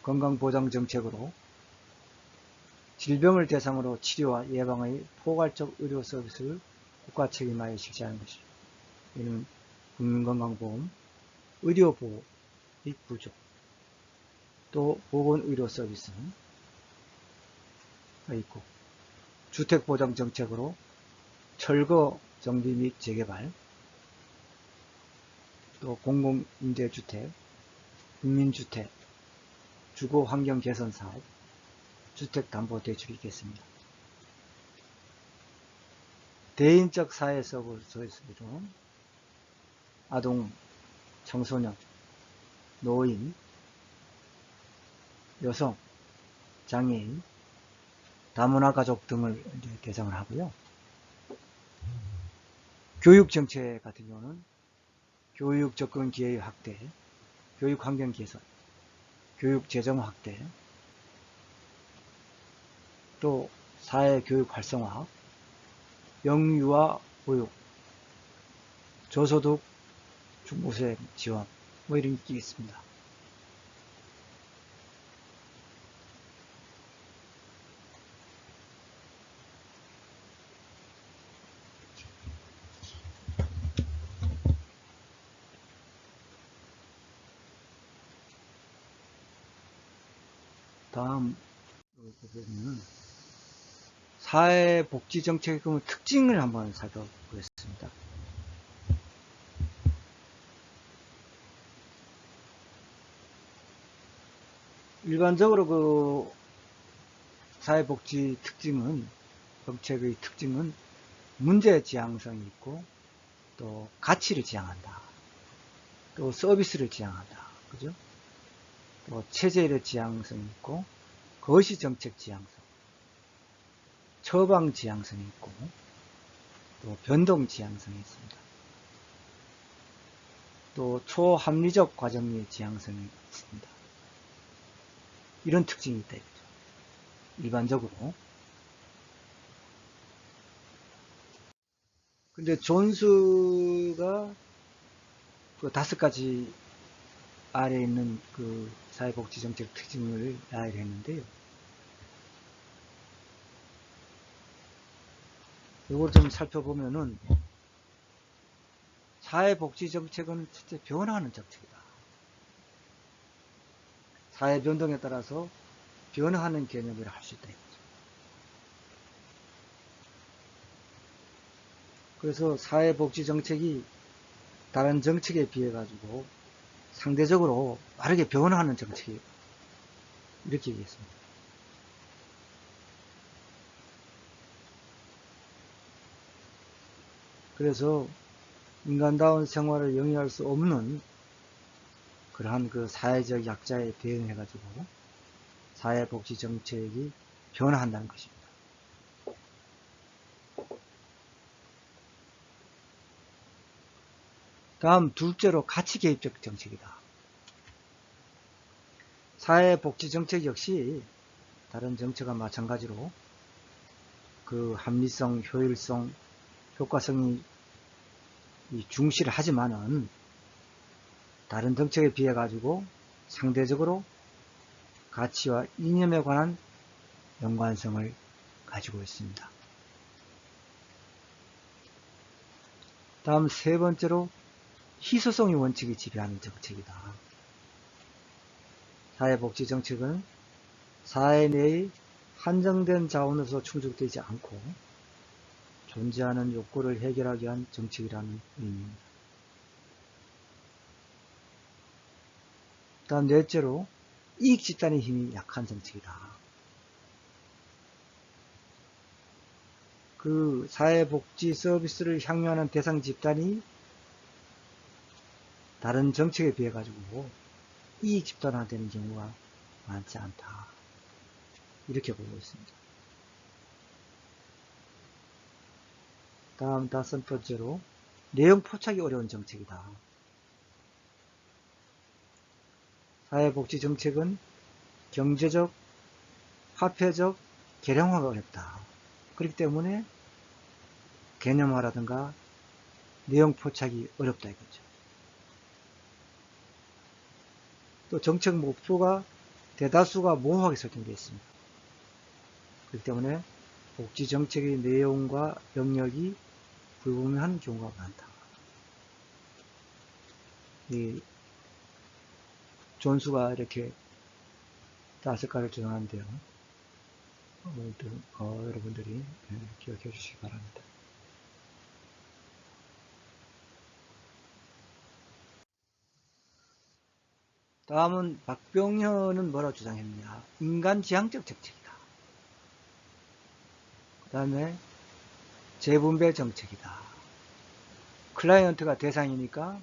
건강보장정책으로 질병을 대상으로 치료와 예방의 포괄적 의료 서비스를 국가 책임하에 실시하는 것이죠. 이는 국민건강보험, 의료보호 및 부조, 또 보건의료 서비스가 있고, 주택보장정책으로 철거 정비 및 재개발, 또 공공임대주택, 국민주택, 주거환경 개선 사업, 주택담보대출이 있겠습니다. 대인적 사회 서비스로 아동, 청소년, 노인, 여성, 장애인, 다문화 가족 등을 대상을 하고요. 교육정책 같은 경우는 교육 접근 기회 확대, 교육 환경 개선, 교육 재정 확대, 또 사회 교육 활성화, 영유아 보육, 저소득 중고생 지원, 뭐 이런 게 있습니다. 다음 보면은 사회복지정책의 특징을 한번 살펴보겠습니다. 일반적으로 그 사회복지 특징은, 정책의 특징은 문제 지향성이 있고, 또 가치를 지향한다. 또 서비스를 지향한다. 그죠? 또 체제의 지향성이 있고, 거시정책 지향성, 처방 지향성이 있고, 또 변동 지향성이 있습니다. 또 초합리적 과정의 지향성이 있습니다. 이런 특징이 있다 이거죠. 일반적으로. 근데 존스가 그 5가지 아래에 있는 그 사회복지정책 특징을 나열을 했는데요. 이걸 좀 살펴보면은 사회복지정책은 실제 변화하는 정책이다. 사회 변동에 따라서 변화하는 개념이라 할 수 있다. 그래서 사회복지정책이 다른 정책에 비해 가지고 상대적으로 빠르게 변화하는 정책이에요. 이렇게 얘기했습니다. 그래서 인간다운 생활을 영위할 수 없는 그러한 그 사회적 약자에 대응해 가지고 사회복지정책이 변화한다는 것입니다. 다음 둘째로 가치개입적 정책이다. 사회복지정책 역시 다른 정책과 마찬가지로 그 합리성, 효율성, 효과성이 중시를 하지만은 다른 정책에 비해 가지고 상대적으로 가치와 이념에 관한 연관성을 가지고 있습니다. 다음 세 번째로 희소성의 원칙이 지배하는 정책이다. 사회복지정책은 사회 내의 한정된 자원으로서 충족되지 않고 존재하는 욕구를 해결하기 위한 정책이라는 의미입니다. 다음 넷째로 이익 집단의 힘이 약한 정책이다. 그 사회복지 서비스를 향유하는 대상 집단이 다른 정책에 비해 가지고 이익 집단화되는 경우가 많지 않다. 이렇게 보고 있습니다. 다음 5번째로 내용 포착이 어려운 정책이다. 사회복지 정책은 경제적, 화폐적 계량화가 어렵다. 그렇기 때문에 개념화라든가 내용 포착이 어렵다 이거죠. 또 정책 목표가 대다수가 모호하게 설정되어 있습니다. 그렇기 때문에 복지 정책의 내용과 영역이 불분명한 경우가 많다. 이 존수가 이렇게 5가지를 주장하는데요. 여러분들이 기억해 주시기 바랍니다. 다음은 박병현은 뭐라고 주장했느냐. 인간지향적 정책이다. 그 다음에 재분배 정책이다. 클라이언트가 대상이니까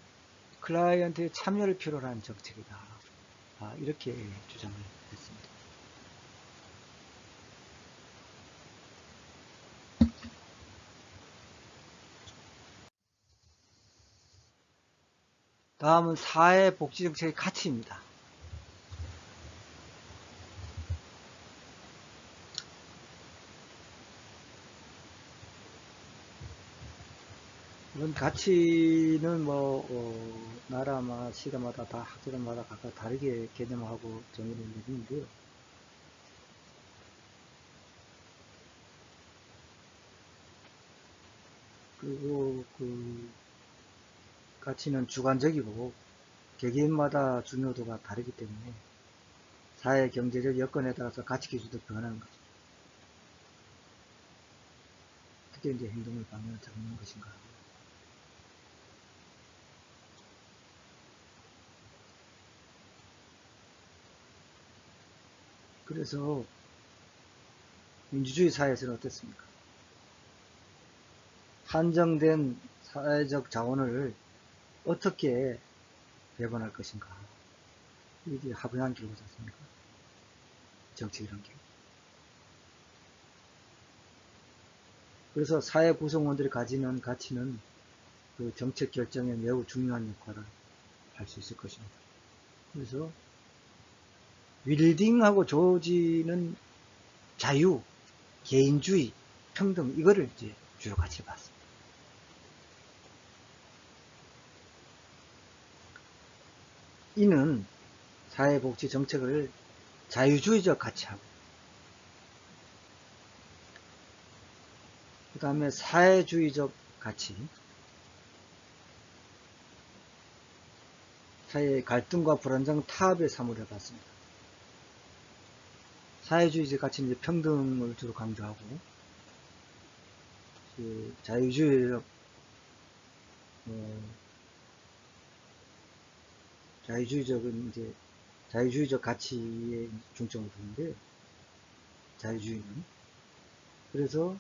클라이언트의 참여를 필요로 하는 정책이다. 이렇게 주장을 했습니다. 다음은 사회복지정책의 가치입니다. 이런 가치는 나라마다 시대마다 다 학자들마다 각각 다르게 개념하고 정의를 내리는데요. 그리고 그 가치는 주관적이고 개개인마다 중요도가 다르기 때문에 사회 경제적 여건에 따라서 가치 기준도 변하는 거죠. 어떻게 이제 행동을 방향을 잡는 것인가. 그래서 민주주의 사회에서는 어떻습니까? 한정된 사회적 자원을 어떻게 배분할 것인가. 이게 하부양 길고지 않습니까? 정책이란 게. 그래서 사회 구성원들이 가지는 가치는 그 정책 결정에 매우 중요한 역할을 할 수 있을 것입니다. 그래서 윌딩하고 조지는 자유, 개인주의, 평등 이거를 이제 주로 가치를 봤습니다. 이는 사회복지 정책을 자유주의적 가치하고 그 다음에 사회주의적 가치, 사회의 갈등과 불안정 타협의 사물을 해봤습니다. 사회주의적 가치는 이제 평등을 주로 강조하고 그 자유주의적 자유주의적은 이제 자유주의적 가치에 중점을 두는데 자유주의는 그래서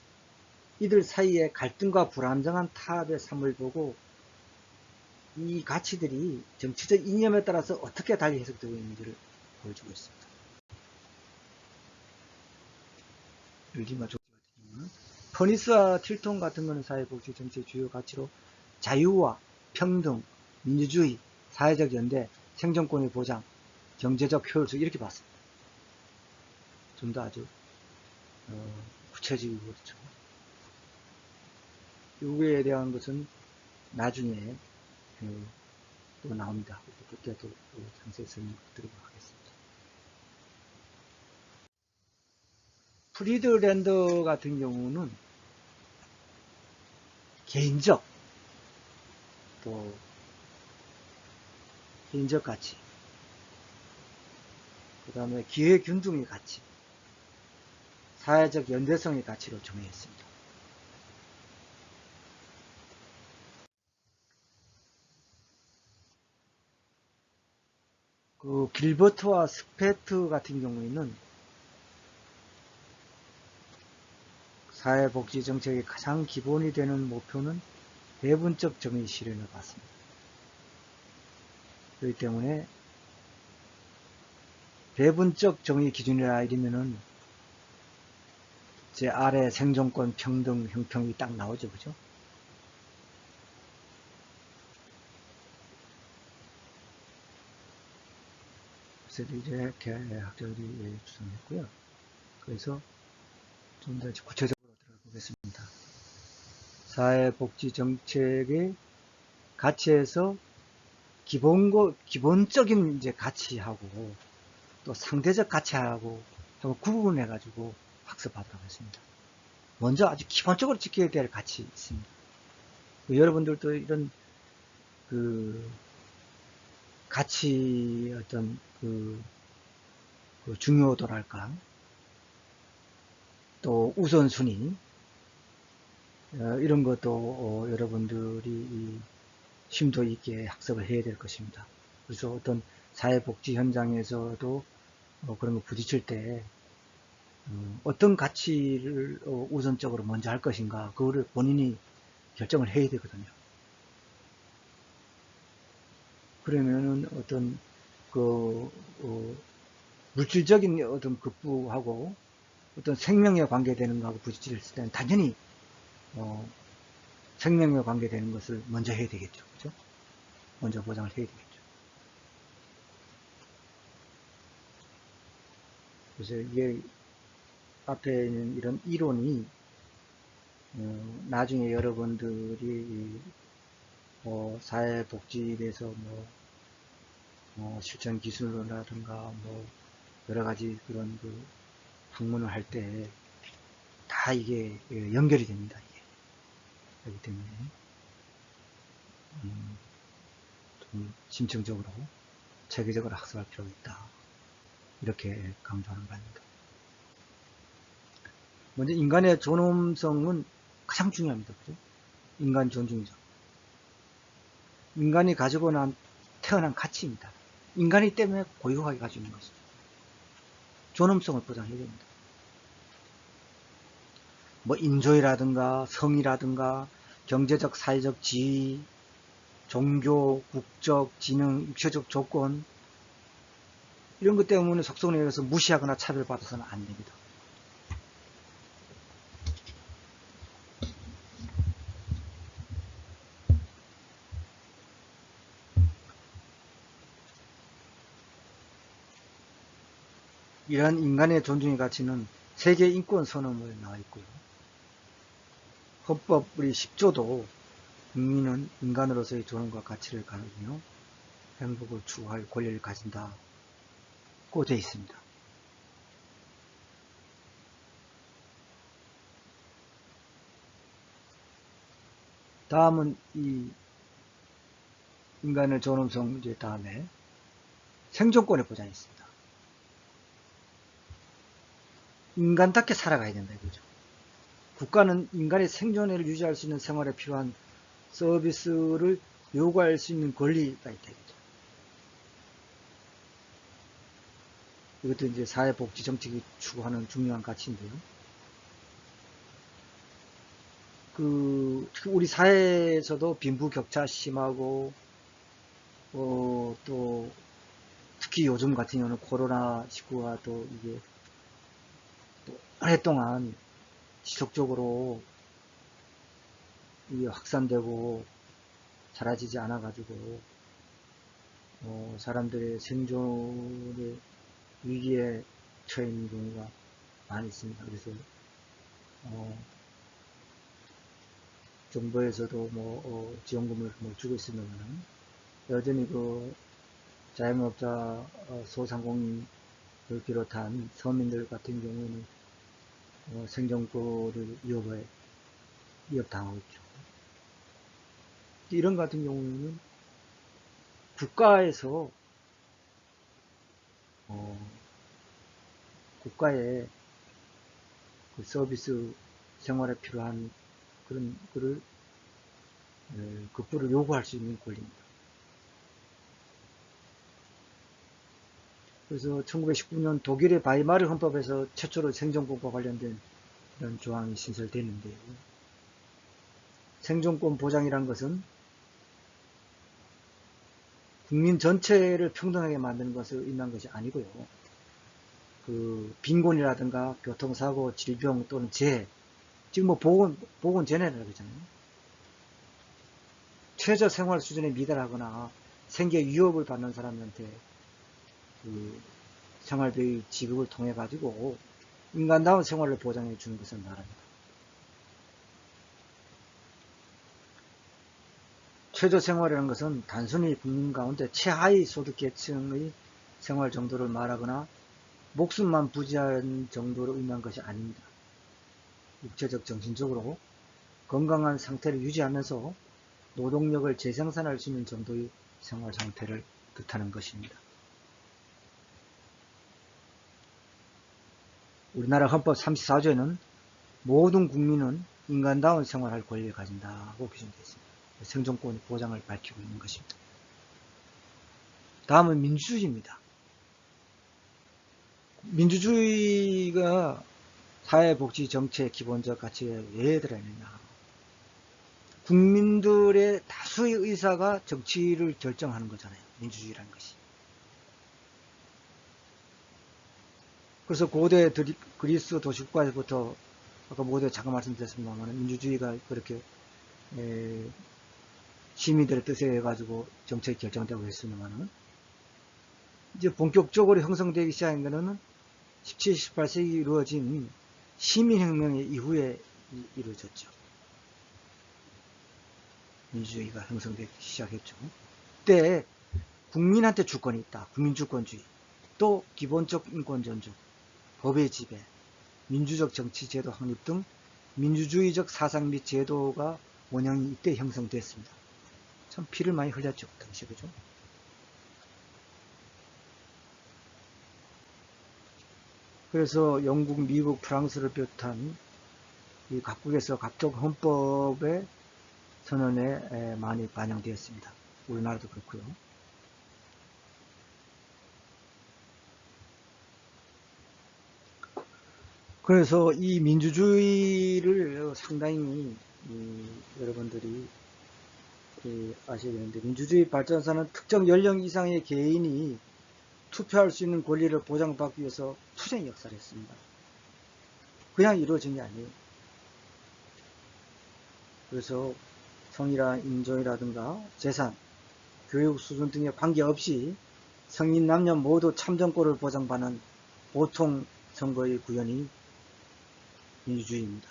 이들 사이에 갈등과 불안정한 타협의 삶을 보고 이 가치들이 정치적 이념에 따라서 어떻게 달리 해석되고 있는지를 보여주고 있습니다. 윌딩과 조지 같은 경우는 퍼니스와 틸톤 같은 것은 사회복지 정책의 주요 가치로 자유와 평등, 민주주의, 사회적 연대, 생존권의 보장, 경제적 효율성 이렇게 봤습니다. 좀 더 아주 구체적이고 그렇죠. 이거에 대한 것은 나중에 또 나옵니다. 그때 또 상세히 설명드리도록 하겠습니다. 프리드랜더 같은 경우는 개인적 또 개인적 가치 그 다음에 기회균등의 가치 사회적 연대성의 가치로 정의했습니다. 그 길버트와 스페트 같은 경우에는 사회복지정책의 가장 기본이 되는 목표는 배분적 정의 실현을 받습니다. 그렇기 때문에 배분적 정의 기준이라 이러면은 제 아래 생존권, 평등, 형평이 딱 나오죠. 그죠? 그래서 이렇게 학자들이 주장했고요. 그래서 좀 더 구체적으로 들어가 보겠습니다. 사회복지정책의 가치에서 기본적인 이제 가치하고 또 상대적 가치하고 구분해가지고 학습하도록 했습니다. 먼저 아주 기본적으로 지켜야 될 가치 있습니다. 여러분들도 이런 그 가치 어떤 그 중요도랄까 또 우선순위, 이런 것도 여러분들이 심도 있게 학습을 해야 될 것입니다. 그래서 어떤 사회복지 현장에서도 그런 거 부딪힐 때 어떤 가치를 우선적으로 먼저 할 것인가, 그거를 본인이 결정을 해야 되거든요. 그러면은 어떤 그 물질적인 어떤 급부하고 어떤 생명에 관계되는 거하고 부딪힐 때는 당연히 생명에 관계되는 것을 먼저 해야 되겠죠. 그죠? 먼저 보장을 해야 되겠죠. 그래서 이게 앞에 있는 이런 이론이 나중에 여러분들이 사회복지에서 실전 기술로라든가 여러 가지 그런 그 학문을 할 때 다 이게 연결이 됩니다. 이게. 그렇기 때문에 좀 심층적으로 체계적으로 학습할 필요가 있다. 이렇게 강조하는 바입니다. 먼저 인간의 존엄성은 가장 중요합니다. 그죠? 인간 존중이죠. 인간이 가지고 태어난 가치입니다. 인간이 때문에 고유하게 가지고 있는 것이죠. 존엄성을 보장해야 됩니다. 인종이라든가 성이라든가 경제적, 사회적 지위, 종교, 국적, 지능, 육체적 조건, 이런 것 때문에 속성에 의해서 무시하거나 차별받아서는 안 됩니다. 이러한 인간의 존중의 가치는 세계 인권 선언에 나와 있고요. 헌법 우리 10조도 국민은 인간으로서의 존엄과 가치를 가지며 행복을 추구할 권리를 가진다고 되어 있습니다. 다음은 이 인간의 존엄성 문제 다음에 생존권의 보장이 있습니다. 인간답게 살아가야 된다 이거죠. 국가는 인간의 생존을 유지할 수 있는 생활에 필요한 서비스를 요구할 수 있는 권리가 있다 이거죠. 이것도 이제 사회복지 정책이 추구하는 중요한 가치인데요. 우리 사회에서도 빈부격차 심하고 또 특히 요즘 같은 경우는 코로나19가 또 이게 또 오랫동안 지속적으로 이게 확산되고 사라지지 않아 가지고 사람들의 생존의 위기에 처해 있는 경우가 많이 있습니다. 그래서 정부에서도 지원금을 주고 있으면 여전히 그 자영업자 소상공인을 비롯한 서민들 같은 경우는 생존권을 위협당하고 있죠. 이런 같은 경우에는 국가에서 국가의 그 서비스 생활에 필요한 그런 거를 급부를 요구할 수 있는 권리입니다. 그래서 1919년 독일의 바이마르 헌법에서 최초로 생존권과 관련된 이런 조항이 신설되는데요. 생존권 보장이란 것은 국민 전체를 평등하게 만드는 것을 의미한 것이 아니고요. 빈곤이라든가 교통사고, 질병 또는 재해, 지금 보건재해라고 그러잖아요. 최저 생활 수준에 미달하거나 생계 위협을 받는 사람한테 생활비 지급을 통해 가지고 인간다운 생활을 보장해 주는 것을 말합니다. 최저 생활이라는 것은 단순히 국민 가운데 최하위 소득 계층의 생활 정도를 말하거나 목숨만 부지한 정도로 의미한 것이 아닙니다. 육체적, 정신적으로 건강한 상태를 유지하면서 노동력을 재생산할 수 있는 정도의 생활 상태를 뜻하는 것입니다. 우리나라 헌법 34조에는 모든 국민은 인간다운 생활할 권리를 가진다고 규정되어 있습니다. 생존권의 보장을 밝히고 있는 것입니다. 다음은 민주주의입니다. 민주주의가 사회복지정책 기본적 가치에 왜 들어있느냐. 국민들의 다수의 의사가 정치를 결정하는 거잖아요. 민주주의라는 것이. 그래서 고대 그리스 도시국가에서부터 아까 모두에 잠깐 말씀드렸습니다만 민주주의가 그렇게 시민들의 뜻에 의해 가지고 정책이 결정되고 했습니다만 이제 본격적으로 형성되기 시작한 것은 17, 18세기 이루어진 시민혁명 이후에 이루어졌죠. 민주주의가 형성되기 시작했죠. 그때 국민한테 주권이 있다. 국민주권주의, 또 기본적 인권 존중, 법의 지배, 민주적 정치제도 확립 등 민주주의적 사상 및 제도가 원형이 이때 형성됐습니다. 참 피를 많이 흘렸죠. 당시에. 그죠? 그래서 영국, 미국, 프랑스를 비롯한 이 각국에서 각종 헌법의 선언에 많이 반영되었습니다. 우리나라도 그렇고요. 그래서 이 민주주의를 상당히 여러분들이 아셔야 되는데, 민주주의 발전사는 특정 연령 이상의 개인이 투표할 수 있는 권리를 보장받기 위해서 투쟁의 역사를 했습니다. 그냥 이루어진 게 아니에요. 그래서 성이나 인종이라든가 재산, 교육 수준 등에 관계없이 성인 남녀 모두 참정권을 보장받는 보통 선거의 구현이 민주주의입니다.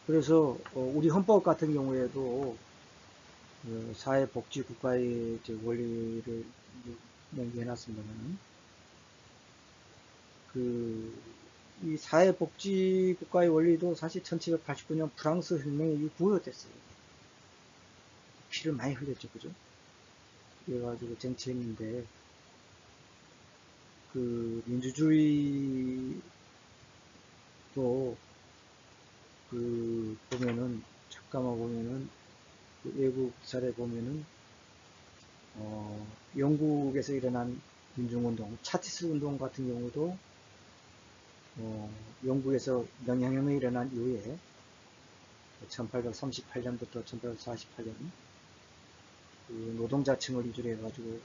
그래서 우리 헌법 같은 경우에도 사회복지국가의 원리를 명기해놨습니다만, 이 사회복지국가의 원리도 사실 1789년 프랑스 혁명에 부여됐어요. 피를 많이 흘렸죠, 그죠? 그래가지고 쟁취했는데, 민주주의도 보면은, 잠깐만 보면은, 외국 사례 보면은, 영국에서 일어난 민중운동, 차티스 운동 같은 경우도, 영국에서 명예혁명이 일어난 이후에 1838년부터 1848년 노동자층을 위주로 해가지고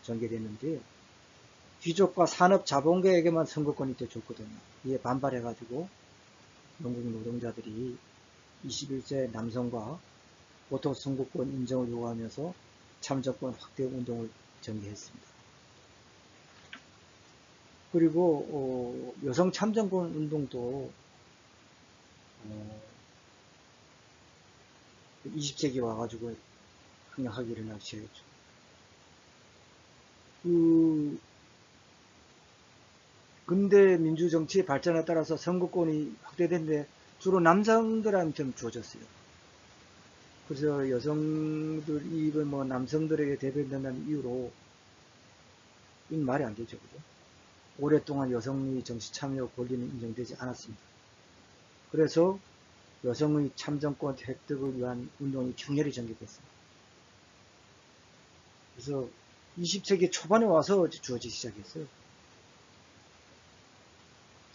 전개됐는데, 귀족과 산업자본가에게만 선거권이 줬거든요. 이에 반발해가지고 영국 노동자들이 21세 남성과 보통 선거권 인정을 요구하면서 참정권 확대 운동을 전개했습니다. 그리고 여성 참정권 운동도 20세기 와가지고 강력하게 일어나기 시작했죠. 근대 민주정치의 발전에 따라서 선거권이 확대됐는데 주로 남성들한테는 주어졌어요. 그래서 여성들이 뭐 남성들에게 대변된다는 이유로 이건 말이 안 되죠. 그죠? 오랫동안 여성의 정치 참여 권리는 인정되지 않았습니다. 그래서 여성의 참정권 획득을 위한 운동이 격렬히 전개됐습니다. 그래서 20세기 초반에 와서 주어지기 시작했어요.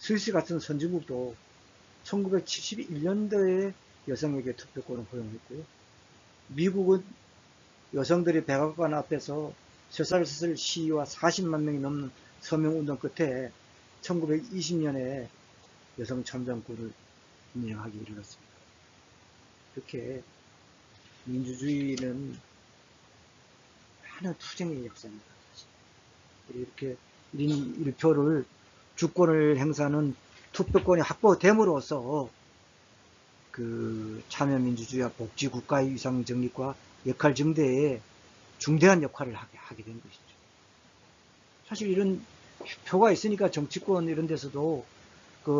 스위스 같은 선진국도 1971년도에 여성에게 투표권을 허용했고요. 미국은 여성들이 백악관 앞에서 쇠사슬 시위와 40만 명이 넘는 서명운동 끝에 1920년에 여성 참정권을 인정하기 이르렀습니다. 이렇게 민주주의는 많은 투쟁의 역사입니다. 이렇게 1인 1표를 주권을 행사하는 투표권이 확보됨으로써 참여민주주의와 복지국가의 위상 정립과 역할 증대에 중대한 역할을 하게 된 것이죠. 사실 이런 표가 있으니까 정치권 이런 데서도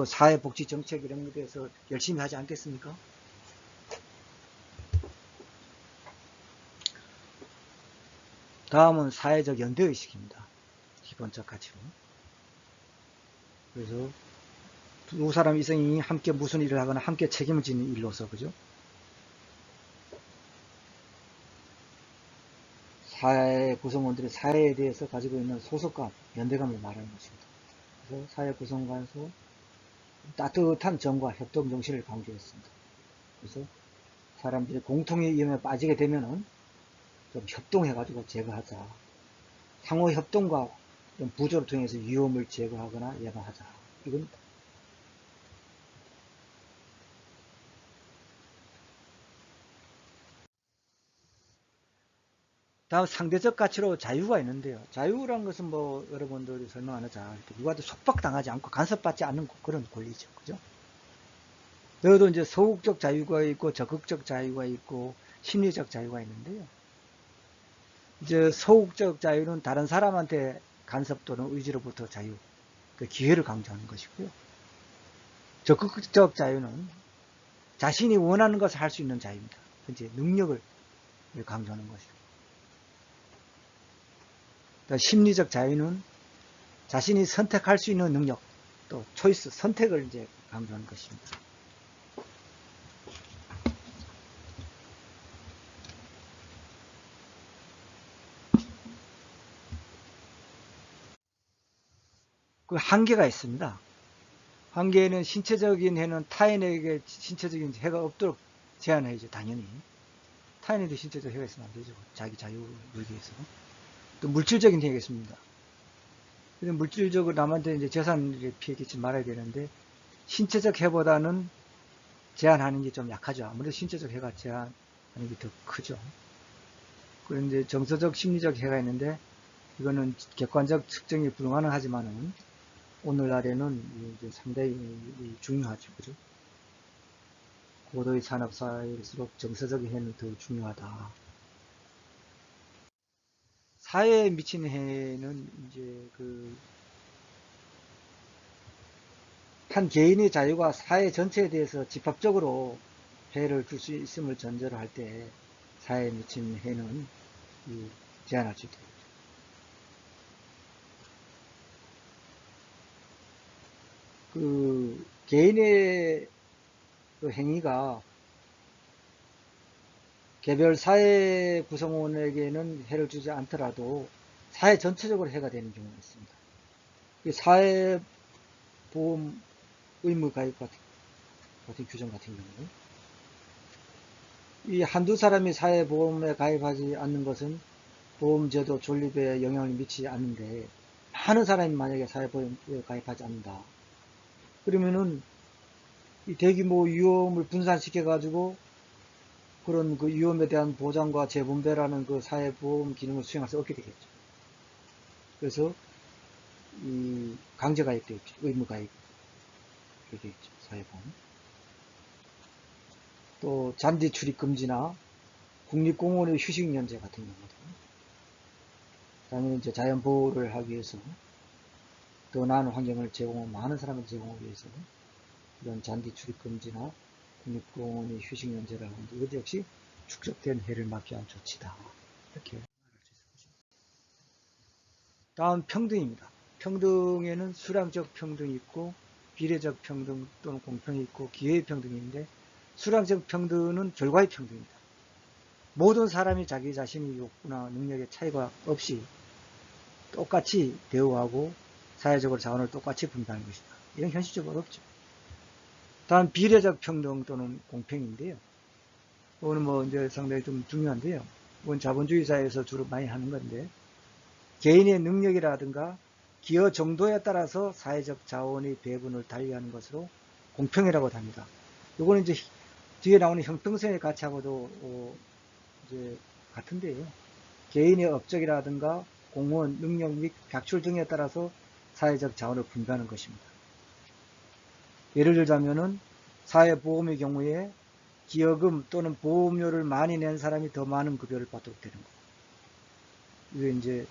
사회복지 정책 이런 것에 대해서 열심히 하지 않겠습니까? 다음은 사회적 연대의식입니다. 기본적 가치로. 그래서 두 사람 이상이 함께 무슨 일을 하거나 함께 책임을 지는 일로서, 그죠? 사회 구성원들이 사회에 대해서 가지고 있는 소속감, 연대감을 말하는 것입니다. 그래서 사회 구성원에서 따뜻한 정과 협동 정신을 강조했습니다. 그래서 사람들이 공통의 위험에 빠지게 되면은 좀 협동해가지고 제거하자. 상호 협동과 부조를 통해서 위험을 제거하거나 예방하자. 이건 다음 상대적 가치로 자유가 있는데요. 자유란 것은 뭐 여러분들이 설명하자 누구한테 속박당하지 않고 간섭받지 않는 그런 권리죠. 그죠? 여기도 이제 소극적 자유가 있고 적극적 자유가 있고 심리적 자유가 있는데요. 이제 소극적 자유는 다른 사람한테 간섭 또는 의지로부터 자유, 그 기회를 강조하는 것이고요. 적극적 자유는 자신이 원하는 것을 할 수 있는 자유입니다. 이제 능력을 강조하는 것이고. 심리적 자유는 자신이 선택할 수 있는 능력, 또 초이스, 선택을 이제 강조하는 것입니다. 그 한계가 있습니다. 한계는 신체적인 해는 타인에게 신체적인 해가 없도록 제한해야죠, 당연히. 타인에게 신체적 해가 있으면 안 되죠. 자기 자유를 위해서. 또 물질적인 해가 있습니다. 물질적으로 남한테 이제 재산을 피해 끼치지 말아야 되는데, 신체적 해보다는 제한하는 게 좀 약하죠. 아무래도 신체적 해가 제한하는 게 더 크죠. 그런데 정서적, 심리적 해가 있는데, 이거는 객관적 측정이 불가능하지만은, 오늘날에는 이제 상당히 중요하죠. 그죠? 고도의 산업사회일수록 정서적인 해는 더 중요하다. 사회에 미치는 해는 이제 한 개인의 자유가 사회 전체에 대해서 집합적으로 해를 줄 수 있음을 전제로 할 때 사회에 미치는 해는 제한할 수 있다. 개인의 그 행위가 개별 사회 구성원에게는 해를 주지 않더라도 사회 전체적으로 해가 되는 경우가 있습니다. 사회보험 의무 가입 같은 규정 같은 경우, 이 한두 사람이 사회보험에 가입하지 않는 것은 보험제도 존립에 영향을 미치지 않는데, 많은 사람이 만약에 사회보험에 가입하지 않는다. 그러면은 이 대규모 위험을 분산시켜 가지고 그런 그 위험에 대한 보장과 재분배라는 그 사회보험 기능을 수행할 수 없게 되겠죠. 그래서 이 강제가입도 있죠. 의무가입 이게 있죠. 사회보험. 또 잔디 출입 금지나 국립공원의 휴식연제 같은 경우도 당연히 이제 자연 보호를 하기 위해서 더 나은 환경을 제공하고 많은 사람을 제공하기 위해서 이런 잔디 출입 금지나 국립공원의 휴식연제를 하는데 이것 역시 축적된 해를 막기 위한 조치다. 이렇게 말할 수 있을 것입니다. 다음 평등입니다. 평등에는 수량적 평등이 있고 비례적 평등 또는 공평이 있고 기회의 평등인데, 수량적 평등은 결과의 평등입니다. 모든 사람이 자기 자신의 욕구나 능력의 차이가 없이 똑같이 대우하고 사회적으로 자원을 똑같이 분배하는 것이다. 이런 현실적으로 없죠. 다음 비례적 평등 또는 공평인데요. 이거는 뭐 이제 상당히 좀 중요한데요. 이건 자본주의 사회에서 주로 많이 하는 건데, 개인의 능력이라든가 기여 정도에 따라서 사회적 자원의 배분을 달리하는 것으로 공평이라고 합니다. 이거는 이제 뒤에 나오는 형평성의 가치하고도 이제 같은데요. 개인의 업적이라든가 공헌, 능력 및 각출 등에 따라서 사회적 자원을 분배하는 것입니다. 예를 들자면은 사회보험의 경우에 기여금 또는 보험료를 많이 낸 사람이 더 많은 급여를 받도록 되는 거예요. 이게 이제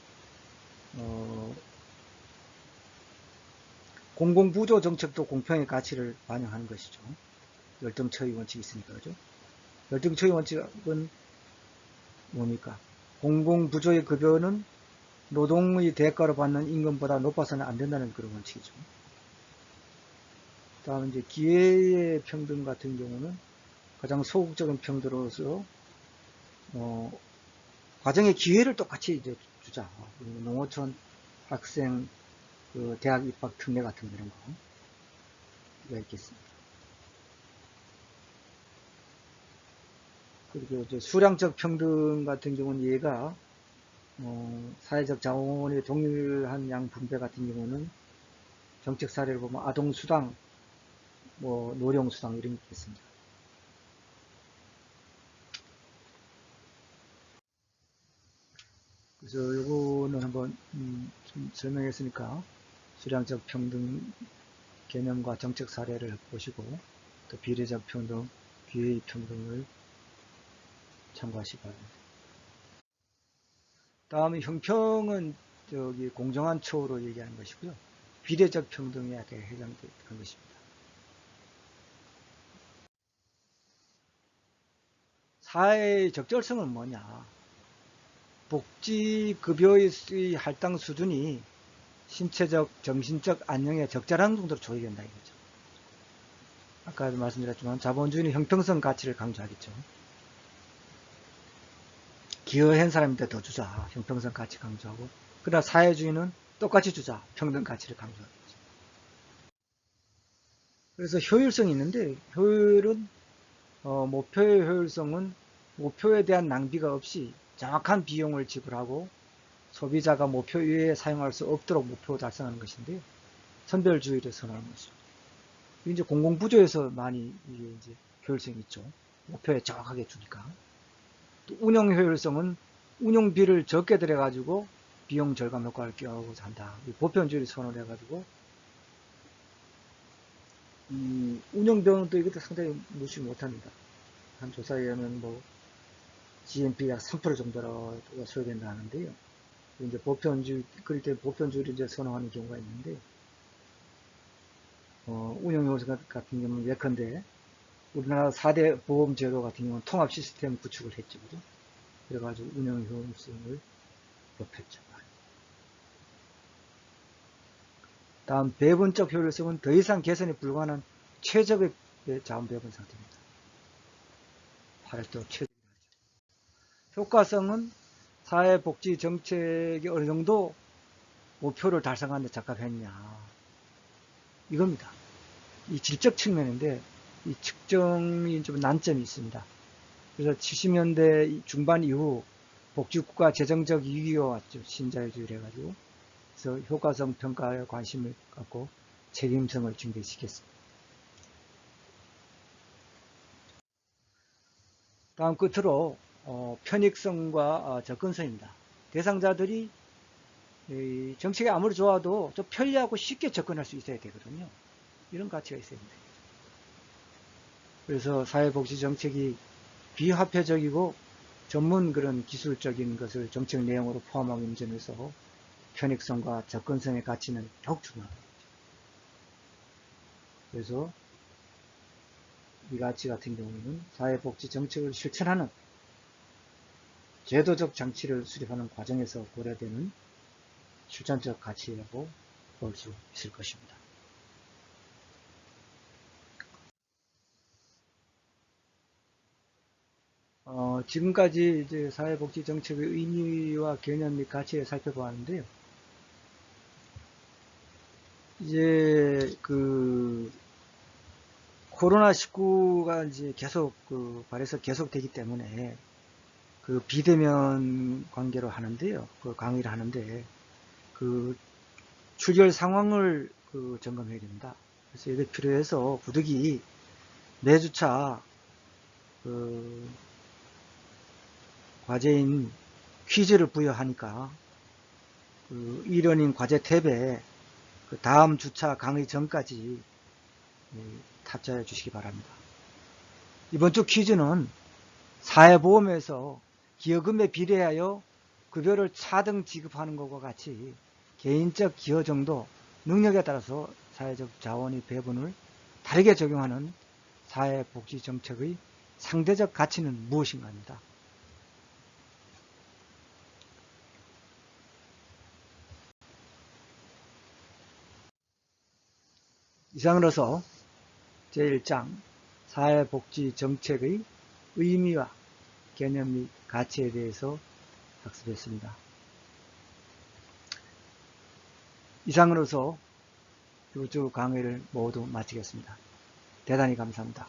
공공부조 정책도 공평의 가치를 반영하는 것이죠. 열등처의 원칙이 있으니까, 그죠? 열등처의 원칙은 뭡니까? 공공부조의 급여는 노동의 대가로 받는 임금보다 높아서는 안 된다는 그런 원칙이죠. 다음 이제 기회의 평등 같은 경우는 가장 소극적인 평등으로서 과정의 기회를 똑같이 이제 주자. 농어촌 학생 그 대학 입학 특례 같은 그런 거가 있겠습니다. 그리고 이제 수량적 평등 같은 경우는 얘가 사회적 자원의 동일한 양 분배 같은 경우는 정책 사례를 보면 아동수당, 뭐 노령수당 이런 게 있겠습니다. 그래서 요거는 한번 좀 설명했으니까 수량적 평등 개념과 정책 사례를 보시고 또 비례적 평등, 기회의 평등을 참고하시기 바랍니다. 다음에 형평은 저기 공정한 처우로 얘기하는 것이고요. 비례적 평등에 해당되는 것입니다. 사회의 적절성은 뭐냐? 복지급여의 할당 수준이 신체적, 정신적 안녕에 적절한 정도로 조율된다 이거죠. 아까도 말씀드렸지만 자본주의는 형평성 가치를 강조하겠죠. 기여한 사람한테 더 주자. 형평성 가치 강조하고. 그러나 사회주의는 똑같이 주자. 평등 가치를 강조하겠죠. 그래서 효율성이 있는데 효율은 목표의 효율성은 목표에 대한 낭비가 없이 정확한 비용을 지불하고 소비자가 목표 이외에 사용할 수 없도록 목표 달성하는 것인데 선별주의를 선호하는 것이죠. 이제 공공부조에서 많이 이게 이제 효율성이 있죠. 목표에 정확하게 주니까. 또 운영 효율성은 운영비를 적게 들여가지고 비용 절감 효과를 껴오고자 한다. 보편주의를 선호를 해가지고 운영비용은 또 이것도 상당히 무시 못합니다. 한 조사에 의하면 뭐 GNP 약 3% 정도로 소요된다 하는데요. 이제 보편주의, 그럴 때 보편주의를 이제 선호하는 경우가 있는데, 운영 요소 같은 경우는 예컨대, 우리나라 4대 보험제도 같은 경우는 통합 시스템 구축을 했죠. 그죠? 그래가지고 운영 효율성을 높였죠. 다음 배분적 효율성은 더 이상 개선이 불가능한 최적의 자원 배분 상태입니다. 8도 최적. 효과성은 사회복지 정책이 어느 정도 목표를 달성하는 데 적합했냐. 이겁니다. 이 질적 측면인데 이 측정이 좀 난점이 있습니다. 그래서 70년대 중반 이후 복지국가 재정적 위기가 왔죠. 신자유주의를 해가지고. 그래서 효과성 평가에 관심을 갖고 책임성을 증대시켰습니다. 다음 끝으로 편익성과 접근성입니다. 대상자들이 정책이 아무리 좋아도 좀 편리하고 쉽게 접근할 수 있어야 되거든요. 이런 가치가 있어야 됩니다. 그래서 사회복지 정책이 비화폐적이고 전문 그런 기술적인 것을 정책 내용으로 포함하고 있는 점에서 편익성과 접근성의 가치는 더욱 중요합니다. 그래서 이 가치 같은 경우는 사회복지 정책을 실천하는 제도적 장치를 수립하는 과정에서 고려되는 실천적 가치라고 볼 수 있을 것입니다. 지금까지 이제 사회복지 정책의 의미와 개념 및 가치를 살펴보았는데요. 이제 코로나19가 이제 계속 발해서 계속되기 때문에 비대면 관계로 하는데요. 강의를 하는데 출결 상황을 점검해야 됩니다. 그래서 이게 필요해서 부득이 매주차 과제인 퀴즈를 부여하니까 이러닝 과제 탭에 다음 주차 강의 전까지 탑재해 주시기 바랍니다. 이번 주 퀴즈는 사회보험에서 기여금에 비례하여 급여를 차등 지급하는 것과 같이 개인적 기여 정도, 능력에 따라서 사회적 자원의 배분을 다르게 적용하는 사회복지정책의 상대적 가치는 무엇인가 합니다. 이상으로서 제1장 사회복지정책의 의미와 개념 및 가치에 대해서 학습했습니다. 이상으로서 이 주 강의를 모두 마치겠습니다. 대단히 감사합니다.